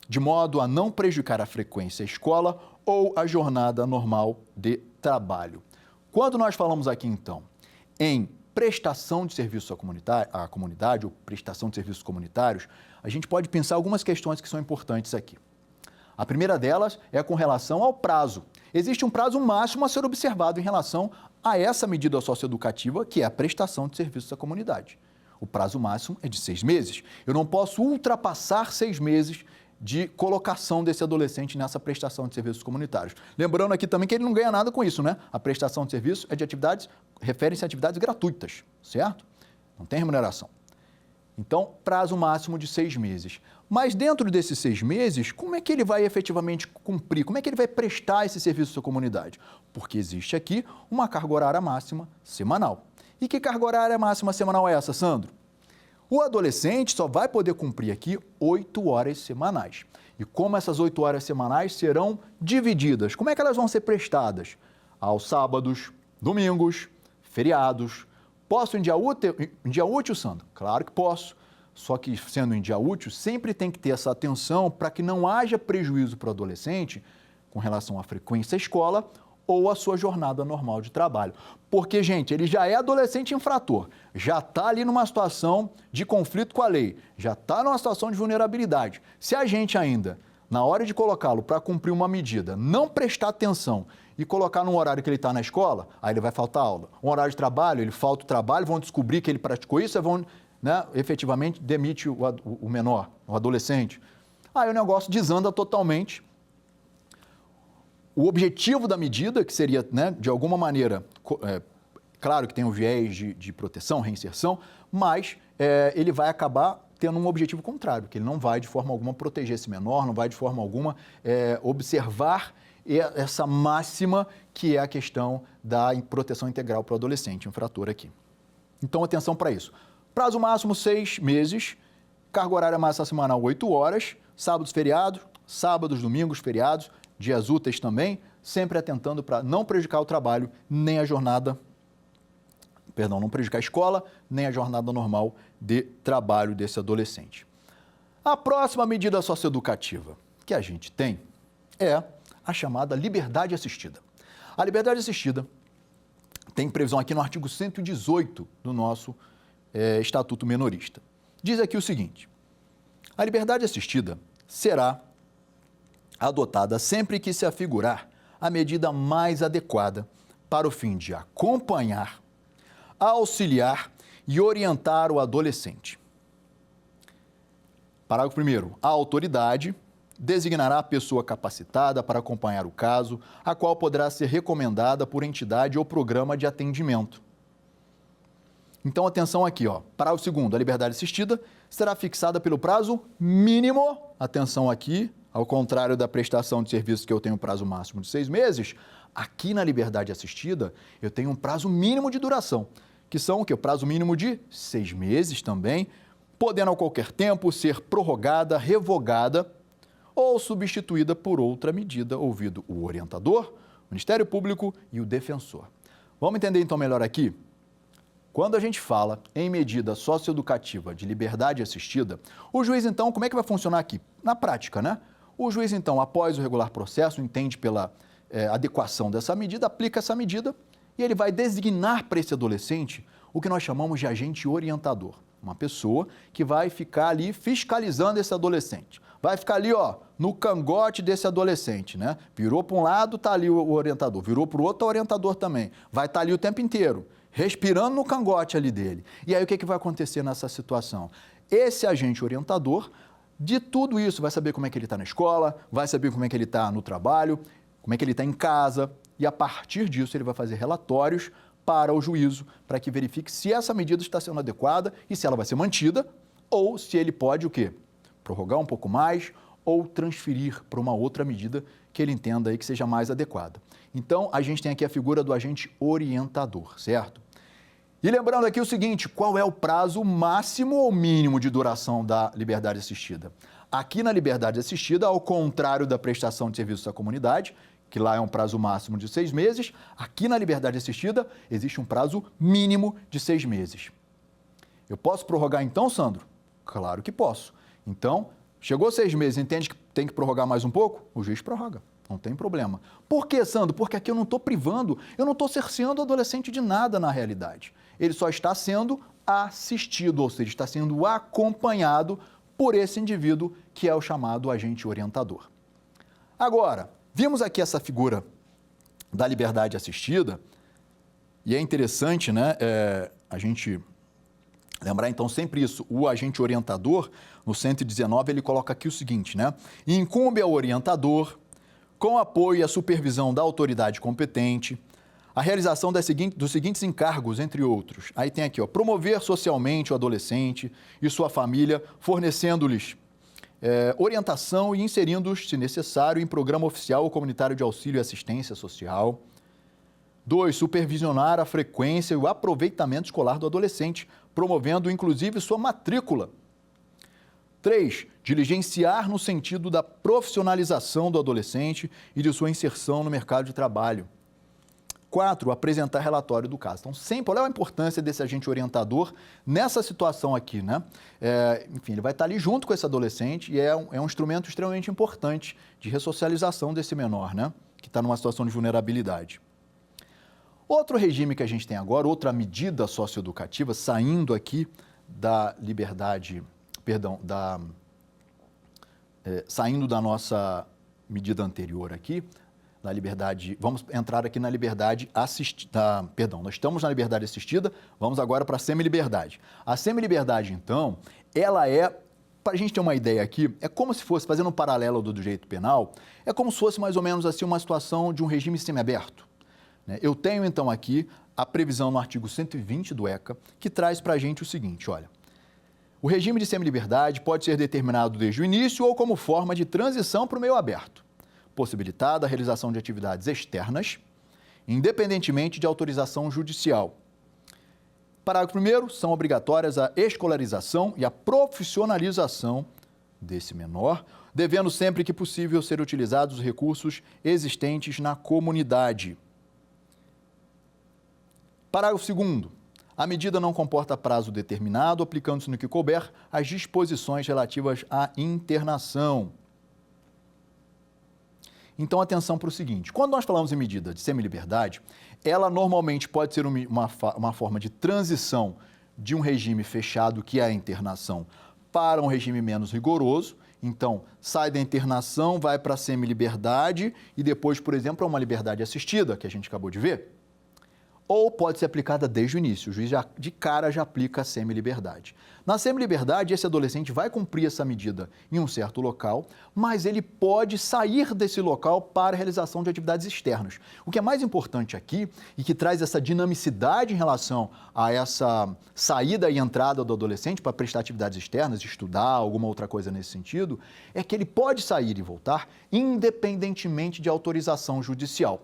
de modo a não prejudicar a frequência à escola ou a jornada normal de trabalho. Quando nós falamos aqui, então, em prestação de serviço à comunidade ou prestação de serviços comunitários, a gente pode pensar algumas questões que são importantes aqui. A primeira delas é com relação ao prazo. Existe um prazo máximo a ser observado em relação a essa medida socioeducativa, que é a prestação de serviços à comunidade. O prazo máximo é de 6 meses. Eu não posso ultrapassar 6 meses de colocação desse adolescente nessa prestação de serviços comunitários. Lembrando aqui também que ele não ganha nada com isso, né? A prestação de serviço é de atividades, refere-se a atividades gratuitas, certo? Não tem remuneração. Então, prazo máximo de 6 meses. Mas dentro desses 6 meses, como é que ele vai efetivamente cumprir? Como é que ele vai prestar esse serviço à comunidade? Porque existe aqui uma carga horária máxima semanal. E que carga horária máxima semanal é essa, Sandro? O adolescente só vai poder cumprir aqui 8 horas semanais. E como essas 8 horas semanais serão divididas? Como é que elas vão ser prestadas? Aos sábados, domingos, feriados. Posso em dia útil, Sandro? Claro que posso. Só que, sendo em dia útil, sempre tem que ter essa atenção para que não haja prejuízo para o adolescente com relação à frequência à escola ou à sua jornada normal de trabalho. Porque, gente, ele já é adolescente infrator, já está ali numa situação de conflito com a lei, já está numa situação de vulnerabilidade. Se a gente ainda, na hora de colocá-lo para cumprir uma medida, não prestar atenção e colocar num horário que ele está na escola, aí ele vai faltar aula. Um horário de trabalho, ele falta o trabalho, vão descobrir que ele praticou isso, vão... efetivamente demite o menor, o adolescente. Aí o negócio desanda totalmente. O objetivo da medida, que seria, de alguma maneira, claro que tem o viés de proteção, reinserção, mas ele vai acabar tendo um objetivo contrário, que ele não vai de forma alguma proteger esse menor, não vai de forma alguma observar essa máxima que é a questão da proteção integral para o adolescente, infrator aqui. Então, atenção para isso. Prazo máximo 6 meses, Carga horária máxima semanal 8 horas, sábados, feriados, sábados, domingos, feriados, dias úteis também, sempre atentando para não prejudicar o trabalho, nem a jornada, não prejudicar a escola, nem a jornada normal de trabalho desse adolescente. A próxima medida socioeducativa que a gente tem é a chamada liberdade assistida. A liberdade assistida tem previsão aqui no artigo 118 do nosso Estatuto Menorista. Diz aqui o seguinte: a liberdade assistida será adotada sempre que se afigurar a medida mais adequada para o fim de acompanhar, auxiliar e orientar o adolescente. Parágrafo 1º. A autoridade designará a pessoa capacitada para acompanhar o caso, a qual poderá ser recomendada por entidade ou programa de atendimento. Então, atenção aqui, ó. Parágrafo 2º. A liberdade assistida será fixada pelo prazo mínimo, atenção aqui, ao contrário da prestação de serviços que eu tenho prazo máximo de 6 meses, aqui na liberdade assistida eu tenho um prazo mínimo de duração, que são o quê? O prazo mínimo de 6 meses também, podendo a qualquer tempo ser prorrogada, revogada ou substituída por outra medida, ouvido o orientador, o Ministério Público e o defensor. Vamos entender então melhor aqui? Quando a gente fala em medida socioeducativa de liberdade assistida, o juiz então, como é que vai funcionar aqui? Na prática, né? O juiz então, após o regular processo, entende pela adequação dessa medida, aplica essa medida e ele vai designar para esse adolescente o que nós chamamos de agente orientador. Uma pessoa que vai ficar ali fiscalizando esse adolescente. Vai ficar ali, ó, no cangote desse adolescente, né? Virou para um lado, tá ali o orientador. Virou para o outro, o orientador também. Vai estar ali o tempo inteiro, respirando no cangote ali dele. E aí o que vai acontecer nessa situação? Esse agente orientador, de tudo isso, vai saber como é que ele está na escola, vai saber como é que ele está no trabalho, como é que ele está em casa, e a partir disso ele vai fazer relatórios para o juízo, para que verifique se essa medida está sendo adequada e se ela vai ser mantida, ou se ele pode o quê? Prorrogar um pouco mais ou transferir para uma outra medida que ele entenda aí que seja mais adequada. Então, a gente tem aqui a figura do agente orientador, certo? E lembrando aqui o seguinte, qual é o prazo máximo ou mínimo de duração da liberdade assistida? Aqui na liberdade assistida, ao contrário da prestação de serviços à comunidade, que lá é um prazo máximo de 6 meses, aqui na liberdade assistida existe um prazo mínimo de 6 meses. Eu posso prorrogar então, Sandro? Claro que posso. Então, chegou 6 meses, entende que tem que prorrogar mais um pouco? O juiz prorroga, não tem problema. Por quê, Sandro? Porque aqui eu não estou privando, eu não estou cerceando o adolescente de nada na realidade. Ele só está sendo assistido, ou seja, está sendo acompanhado por esse indivíduo que é o chamado agente orientador. Agora, vimos aqui essa figura da liberdade assistida e é interessante, né, a gente lembrar então sempre isso, o agente orientador, no 119, ele coloca aqui o seguinte, né, incumbe ao orientador, com apoio e a supervisão da autoridade competente, a realização dos seguintes encargos, entre outros. Aí tem aqui, ó, promover socialmente o adolescente e sua família, fornecendo-lhes orientação e inserindo-os, se necessário, em programa oficial ou comunitário de auxílio e assistência social. 2. Supervisionar a frequência e o aproveitamento escolar do adolescente, promovendo, inclusive, sua matrícula. 3. Diligenciar no sentido da profissionalização do adolescente e de sua inserção no mercado de trabalho. 4. Apresentar relatório do caso. Então, sempre, olha a importância desse agente orientador nessa situação aqui, né? Enfim, ele vai estar ali junto com esse adolescente e é um instrumento extremamente importante de ressocialização desse menor, né? Que está numa situação de vulnerabilidade. Outro regime que a gente tem agora, outra medida socioeducativa, saindo aqui da liberdade, saindo da nossa medida anterior aqui, da liberdade, vamos entrar aqui na liberdade assistida, nós estamos na liberdade assistida, vamos agora para a semi-liberdade. A semi-liberdade, então, ela é, para a gente ter uma ideia aqui, é como se fosse, fazendo um paralelo do direito penal, é como se fosse mais ou menos assim uma situação de um regime semiaberto. Né? Eu tenho, então, aqui a previsão no artigo 120 do ECA, que traz para a gente o seguinte, olha, o regime de semi-liberdade pode ser determinado desde o início ou como forma de transição para o meio aberto, possibilitada a realização de atividades externas, independentemente de autorização judicial. Parágrafo 1º, são obrigatórias a escolarização e a profissionalização desse menor, devendo sempre que possível ser utilizados os recursos existentes na comunidade. Parágrafo 2º. A medida não comporta prazo determinado, aplicando-se no que couber as disposições relativas à internação. Então, atenção para o seguinte, quando nós falamos em medida de semiliberdade, ela normalmente pode ser uma forma de transição de um regime fechado, que é a internação, para um regime menos rigoroso. Então, sai da internação, vai para a semiliberdade e depois, por exemplo, a uma liberdade assistida, que a gente acabou de ver. Ou pode ser aplicada desde o início, o juiz de cara já aplica a semiliberdade. Na semiliberdade, esse adolescente vai cumprir essa medida em um certo local, mas ele pode sair desse local para a realização de atividades externas. O que é mais importante aqui e que traz essa dinamicidade em relação a essa saída e entrada do adolescente para prestar atividades externas, estudar, alguma outra coisa nesse sentido, é que ele pode sair e voltar independentemente de autorização judicial.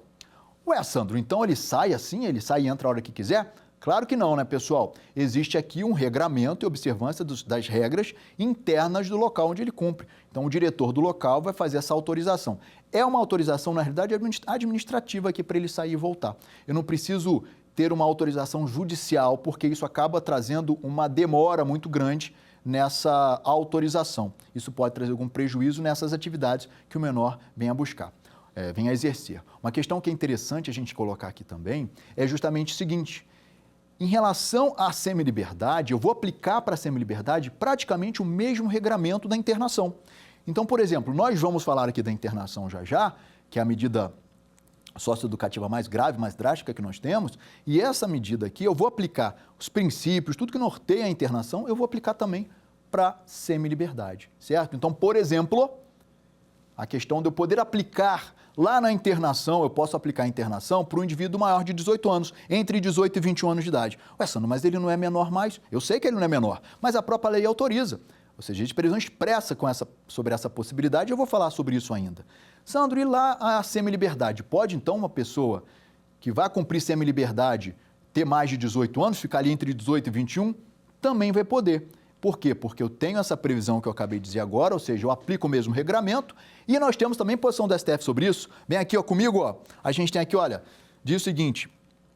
Ué, Sandro, então ele sai assim, ele sai e entra a hora que quiser? Claro que não, né, pessoal? Existe aqui um regramento e observância das regras internas do local onde ele cumpre. Então, o diretor do local vai fazer essa autorização. É uma autorização, na realidade, administrativa aqui para ele sair e voltar. Eu não preciso ter uma autorização judicial, porque isso acaba trazendo uma demora muito grande nessa autorização. Isso pode trazer algum prejuízo nessas atividades que o menor venha buscar. Vem a exercer. Uma questão que é interessante a gente colocar aqui também é justamente o seguinte: em relação à semiliberdade, eu vou aplicar para a semiliberdade praticamente o mesmo regramento da internação. Então, por exemplo, nós vamos falar aqui da internação já, que é a medida socioeducativa mais grave, mais drástica que nós temos, e essa medida aqui eu vou aplicar os princípios, tudo que norteia a internação, eu vou aplicar também para a semiliberdade, certo? Então, por exemplo, a questão de eu poder aplicar lá na internação, eu posso aplicar a internação para um indivíduo maior de 18 anos, entre 18 e 21 anos de idade. Ué, Sandro, mas ele não é menor mais? Eu sei que ele não é menor, mas a própria lei autoriza. Ou seja, existe previsão expressa sobre essa possibilidade, eu vou falar sobre isso ainda. Sandro, e lá a semiliberdade? Pode, então, uma pessoa que vai cumprir semiliberdade ter mais de 18 anos, ficar ali entre 18 e 21? Também vai poder. Por quê? Porque eu tenho essa previsão que eu acabei de dizer agora, ou seja, eu aplico o mesmo regramento, e nós temos também posição do STF sobre isso. Vem aqui, ó, comigo, ó. A gente tem aqui, olha, diz o seguinte,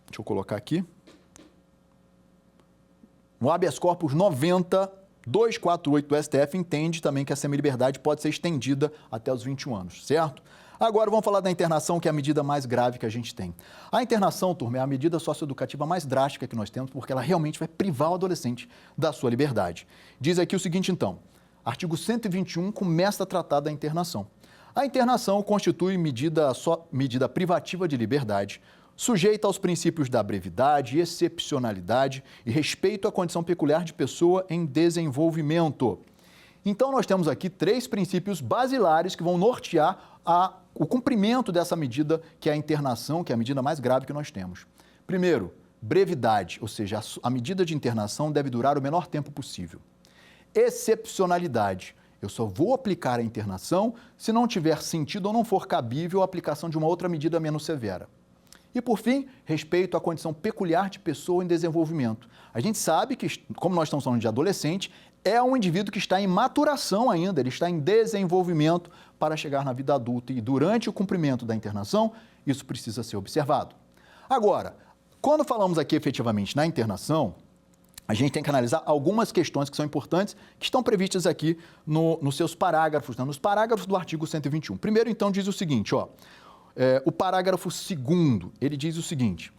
deixa eu colocar aqui, no habeas corpus 90.248 do STF entende também que a semiliberdade pode ser estendida até os 21 anos, certo? Agora vamos falar da internação, que é a medida mais grave que a gente tem. A internação, turma, é a medida socioeducativa mais drástica que nós temos, porque ela realmente vai privar o adolescente da sua liberdade. Diz aqui o seguinte, então, artigo 121 começa a tratar da internação. A internação constitui medida privativa de liberdade, sujeita aos princípios da brevidade, excepcionalidade e respeito à condição peculiar de pessoa em desenvolvimento. Então, nós temos aqui 3 princípios basilares que vão nortear o cumprimento dessa medida, que é a internação, que é a medida mais grave que nós temos. Primeiro, brevidade, ou seja, a medida de internação deve durar o menor tempo possível. Excepcionalidade, eu só vou aplicar a internação se não tiver sentido ou não for cabível a aplicação de uma outra medida menos severa. E, por fim, respeito à condição peculiar de pessoa em desenvolvimento. A gente sabe que, como nós estamos falando de adolescente, é um indivíduo que está em maturação ainda, ele está em desenvolvimento para chegar na vida adulta e durante o cumprimento da internação, isso precisa ser observado. Agora, quando falamos aqui efetivamente na internação, a gente tem que analisar algumas questões que são importantes, que estão previstas aqui nos seus parágrafos, nos parágrafos do artigo 121. Primeiro, então, diz o seguinte, ó, o parágrafo 2º, ele diz o seguinte: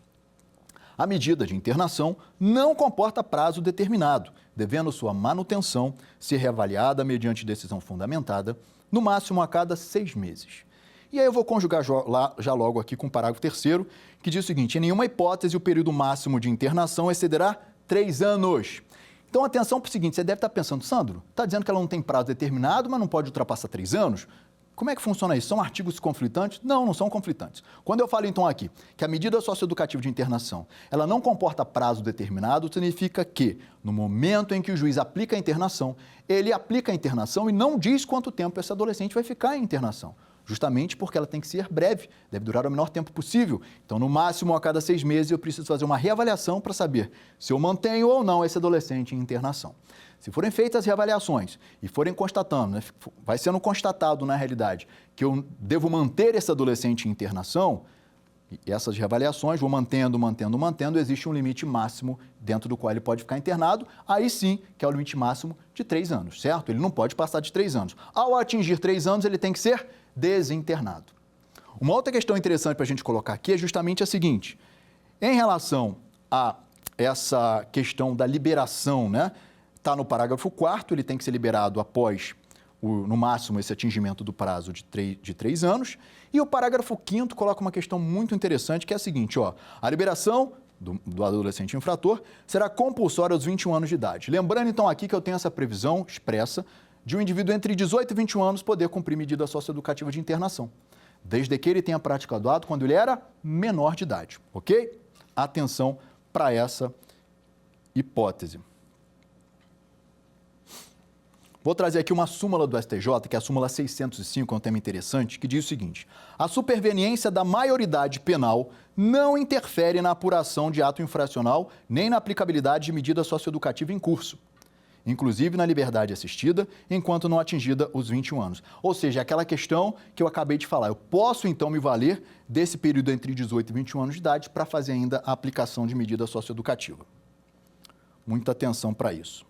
a medida de internação não comporta prazo determinado, devendo sua manutenção ser reavaliada mediante decisão fundamentada, no máximo a cada 6 meses. E aí eu vou conjugar já logo aqui com o parágrafo 3º, que diz o seguinte: em nenhuma hipótese o período máximo de internação excederá 3 anos. Então, atenção para o seguinte, você deve estar pensando, Sandro, está dizendo que ela não tem prazo determinado, mas não pode ultrapassar 3 anos? Como é que funciona isso? São artigos conflitantes? Não, não são conflitantes. Quando eu falo, então, aqui, que a medida socioeducativa de internação, ela não comporta prazo determinado, significa que, no momento em que o juiz aplica a internação, ele aplica a internação e não diz quanto tempo esse adolescente vai ficar em internação. justamente porque ela tem que ser breve, deve durar o menor tempo possível. Então, no máximo, a cada 6 meses, eu preciso fazer uma reavaliação para saber se eu mantenho ou não esse adolescente em internação. Se forem feitas as reavaliações e forem constatando, né, vai sendo constatado na realidade que eu devo manter esse adolescente em internação, e essas reavaliações, vou mantendo, existe um limite máximo dentro do qual ele pode ficar internado, aí sim, que é o limite máximo de 3 anos, certo? Ele não pode passar de 3 anos. Ao atingir 3 anos, ele tem que ser desinternado. Uma outra questão interessante para a gente colocar aqui é justamente a seguinte: em relação a essa questão da liberação, né? Está no parágrafo 4º, ele tem que ser liberado após, no máximo, esse atingimento do prazo de 3 anos. E o parágrafo 5º coloca uma questão muito interessante, que é a seguinte, ó: a liberação do adolescente infrator será compulsória aos 21 anos de idade. Lembrando, então, aqui que eu tenho essa previsão expressa de um indivíduo entre 18 e 21 anos poder cumprir medida socioeducativa de internação, desde que ele tenha praticado o ato quando ele era menor de idade, ok? Atenção para essa hipótese. Vou trazer aqui uma súmula do STJ, que é a súmula 605, é um tema interessante, que diz o seguinte: a superveniência da maioridade penal não interfere na apuração de ato infracional nem na aplicabilidade de medida socioeducativa em curso, inclusive na liberdade assistida, enquanto não atingida os 21 anos. Ou seja, aquela questão que eu acabei de falar, eu posso então me valer desse período entre 18 e 21 anos de idade para fazer ainda a aplicação de medida socioeducativa. Muita atenção para isso.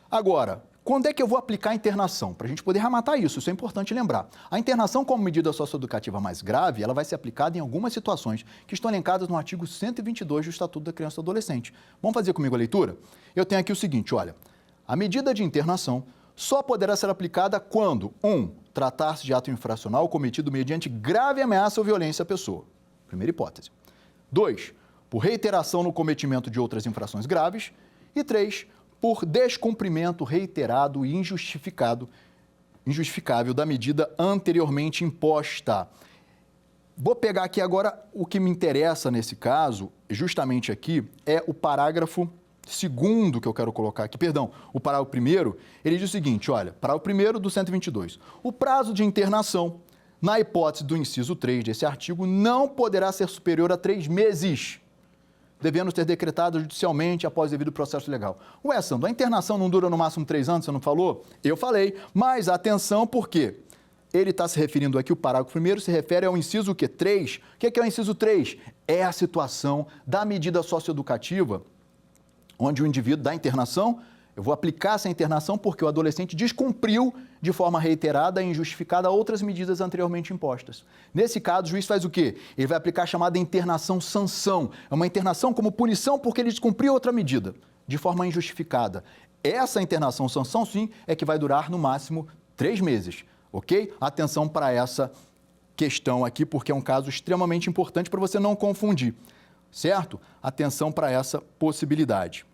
Agora, quando é que eu vou aplicar a internação? Para a gente poder arrematar isso é importante lembrar. A internação como medida socioeducativa mais grave, ela vai ser aplicada em algumas situações que estão elencadas no artigo 122 do Estatuto da Criança e do Adolescente. Vamos fazer comigo a leitura? Eu tenho aqui o seguinte, olha: a medida de internação só poderá ser aplicada quando 1. Tratar-se de ato infracional cometido mediante grave ameaça ou violência à pessoa. Primeira hipótese. 2. Por reiteração no cometimento de outras infrações graves. E 3. Por descumprimento reiterado e injustificável da medida anteriormente imposta. Vou pegar aqui agora o que me interessa nesse caso, justamente aqui, é o parágrafo 2º que eu quero colocar aqui, perdão, o parágrafo 1º, ele diz o seguinte, olha, parágrafo 1º do 122. O prazo de internação, na hipótese do inciso 3 desse artigo, não poderá ser superior a 3 meses, devendo ser decretado judicialmente após devido processo legal. Ué, Sandro, a internação não dura no máximo 3 anos, você não falou? Eu falei, mas atenção, porque ele está se referindo aqui, o parágrafo 1º se refere ao inciso 3. O que é o inciso 3? É a situação da medida socioeducativa, onde o indivíduo da internação, eu vou aplicar essa internação porque o adolescente descumpriu de forma reiterada e injustificada outras medidas anteriormente impostas. Nesse caso, o juiz faz o quê? Ele vai aplicar a chamada internação sanção. É uma internação como punição porque ele descumpriu outra medida de forma injustificada. Essa internação sanção, sim, é que vai durar no máximo 3 meses, ok? Atenção para essa questão aqui, porque é um caso extremamente importante para você não confundir, certo? Atenção para essa possibilidade.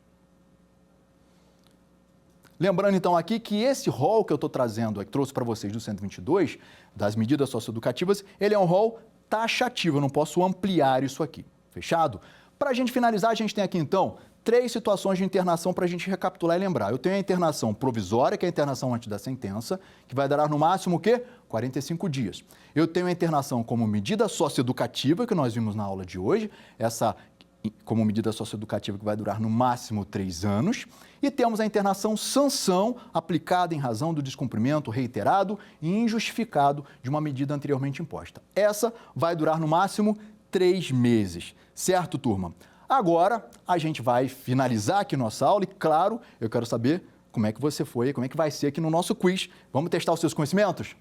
Lembrando, então, aqui que esse rol que eu estou trazendo, que trouxe para vocês do 122, das medidas socioeducativas, ele é um rol taxativo, eu não posso ampliar isso aqui, fechado? Para a gente finalizar, a gente tem aqui, então, 3 situações de internação para a gente recapitular e lembrar. Eu tenho a internação provisória, que é a internação antes da sentença, que vai durar no máximo o quê? 45 dias. Eu tenho a internação como medida socioeducativa, que nós vimos na aula de hoje, essa como medida socioeducativa que vai durar no máximo 3 anos. E temos a internação sanção aplicada em razão do descumprimento reiterado e injustificado de uma medida anteriormente imposta. Essa vai durar no máximo 3 meses. Certo, turma? Agora, a gente vai finalizar aqui nossa aula e, claro, eu quero saber como é que você foi, como é que vai ser aqui no nosso quiz. Vamos testar os seus conhecimentos?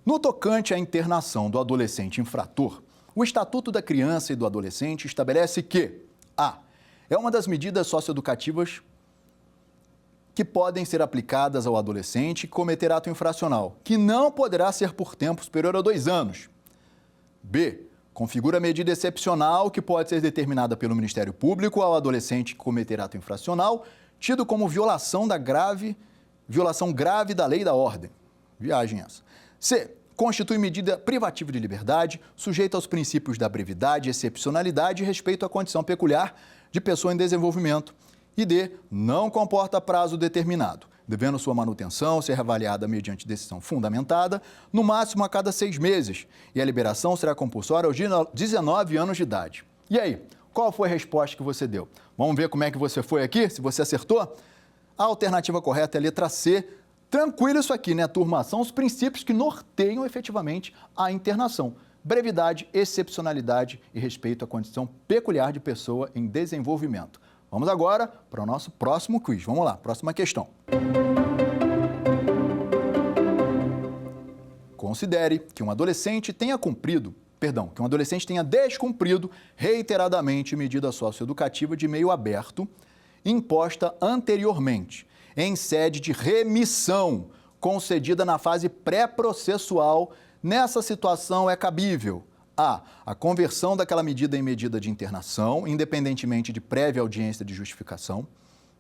No tocante à internação do adolescente infrator, o Estatuto da Criança e do Adolescente estabelece que a. É uma das medidas socioeducativas que podem ser aplicadas ao adolescente que cometer ato infracional, que não poderá ser por tempo superior a 2 anos. B. Configura medida excepcional que pode ser determinada pelo Ministério Público ao adolescente que cometer ato infracional, tido como violação grave da lei e da ordem. Viagem essa. C. Constitui medida privativa de liberdade, sujeita aos princípios da brevidade, excepcionalidade e respeito à condição peculiar de pessoa em desenvolvimento. E D, não comporta prazo determinado, devendo sua manutenção ser reavaliada mediante decisão fundamentada, no máximo a cada 6 meses, e a liberação será compulsória aos 19 anos de idade. E aí, qual foi a resposta que você deu? Vamos ver como é que você foi aqui, se você acertou? A alternativa correta é a letra C. Tranquilo isso aqui, né, turma? São os princípios que norteiam efetivamente a internação. Brevidade, excepcionalidade e respeito à condição peculiar de pessoa em desenvolvimento. Vamos agora para o nosso próximo quiz. Vamos lá, próxima questão. Considere que um adolescente tenha descumprido reiteradamente medida socioeducativa de meio aberto imposta anteriormente, em sede de remissão, concedida na fase pré-processual. Nessa situação é cabível A, a conversão daquela medida em medida de internação, independentemente de prévia audiência de justificação.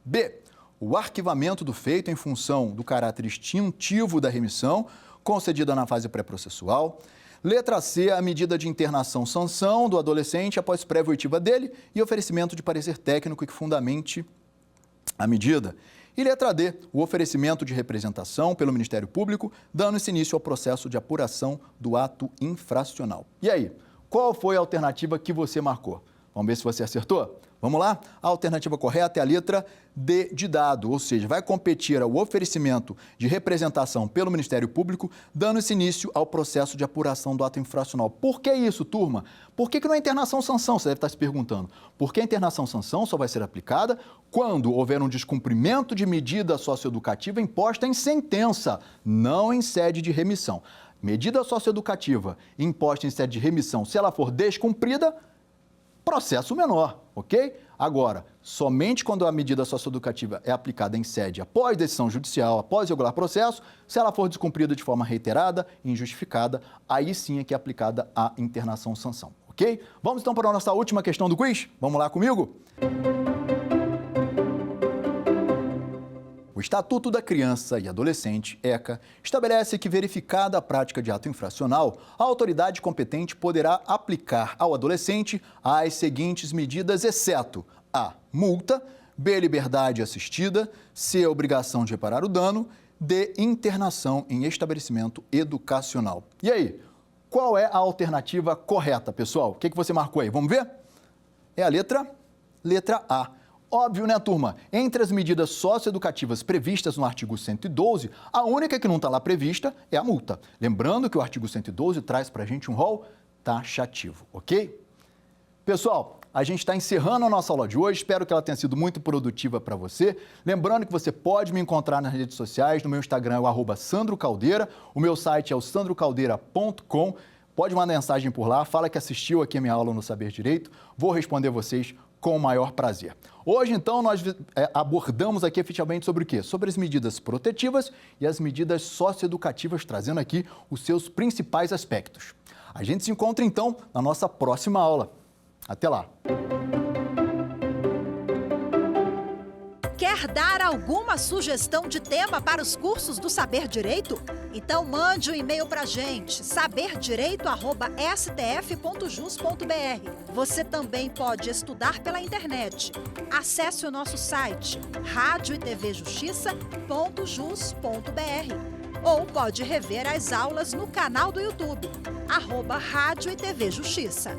B, o arquivamento do feito em função do caráter extintivo da remissão, concedida na fase pré-processual. Letra C, a medida de internação sanção do adolescente após prévia oitiva dele e oferecimento de parecer técnico que fundamente a medida. E letra D, o oferecimento de representação pelo Ministério Público, dando-se início ao processo de apuração do ato infracional. E aí, qual foi a alternativa que você marcou? Vamos ver se você acertou? Vamos lá? A alternativa correta é a letra D de dado, ou seja, vai competir ao oferecimento de representação pelo Ministério Público, dando-se início ao processo de apuração do ato infracional. Por que isso, turma? Por que não é internação-sanção? Você deve estar se perguntando. Porque a internação-sanção só vai ser aplicada quando houver um descumprimento de medida socioeducativa imposta em sentença, não em sede de remissão. Medida socioeducativa imposta em sede de remissão, se ela for descumprida, processo menor, ok? Agora, somente quando a medida socioeducativa é aplicada em sede após decisão judicial, após regular processo, se ela for descumprida de forma reiterada e injustificada, aí sim é que é aplicada a internação-sanção, ok? Vamos então para a nossa última questão do quiz? Vamos lá comigo? O Estatuto da Criança e Adolescente, ECA, estabelece que, verificada a prática de ato infracional, a autoridade competente poderá aplicar ao adolescente as seguintes medidas, exceto A, multa, B, liberdade assistida, C, obrigação de reparar o dano, D, internação em estabelecimento educacional. E aí, qual é a alternativa correta, pessoal? O que você marcou aí? Vamos ver? É a letra A. Óbvio, né, turma? Entre as medidas socioeducativas previstas no artigo 112, a única que não está lá prevista é a multa. Lembrando que o artigo 112 traz para a gente um rol taxativo, ok? Pessoal, a gente está encerrando a nossa aula de hoje. Espero que ela tenha sido muito produtiva para você. Lembrando que você pode me encontrar nas redes sociais. No meu Instagram é o @SandroCaldeira. O meu site é o sandrocaldeira.com. Pode mandar mensagem por lá. Fala que assistiu aqui a minha aula no Saber Direito. Vou responder vocês com o maior prazer. Hoje, então, nós abordamos aqui efetivamente sobre o quê? Sobre as medidas protetivas e as medidas socioeducativas, trazendo aqui os seus principais aspectos. A gente se encontra, então, na nossa próxima aula. Até lá! Quer dar alguma sugestão de tema para os cursos do Saber Direito? Então mande um e-mail para a gente, saberdireito@stf.jus.br. Você também pode estudar pela internet. Acesse o nosso site radioetvjustiça.jus.br ou pode rever as aulas no canal do YouTube, @Rádio e TV Justiça.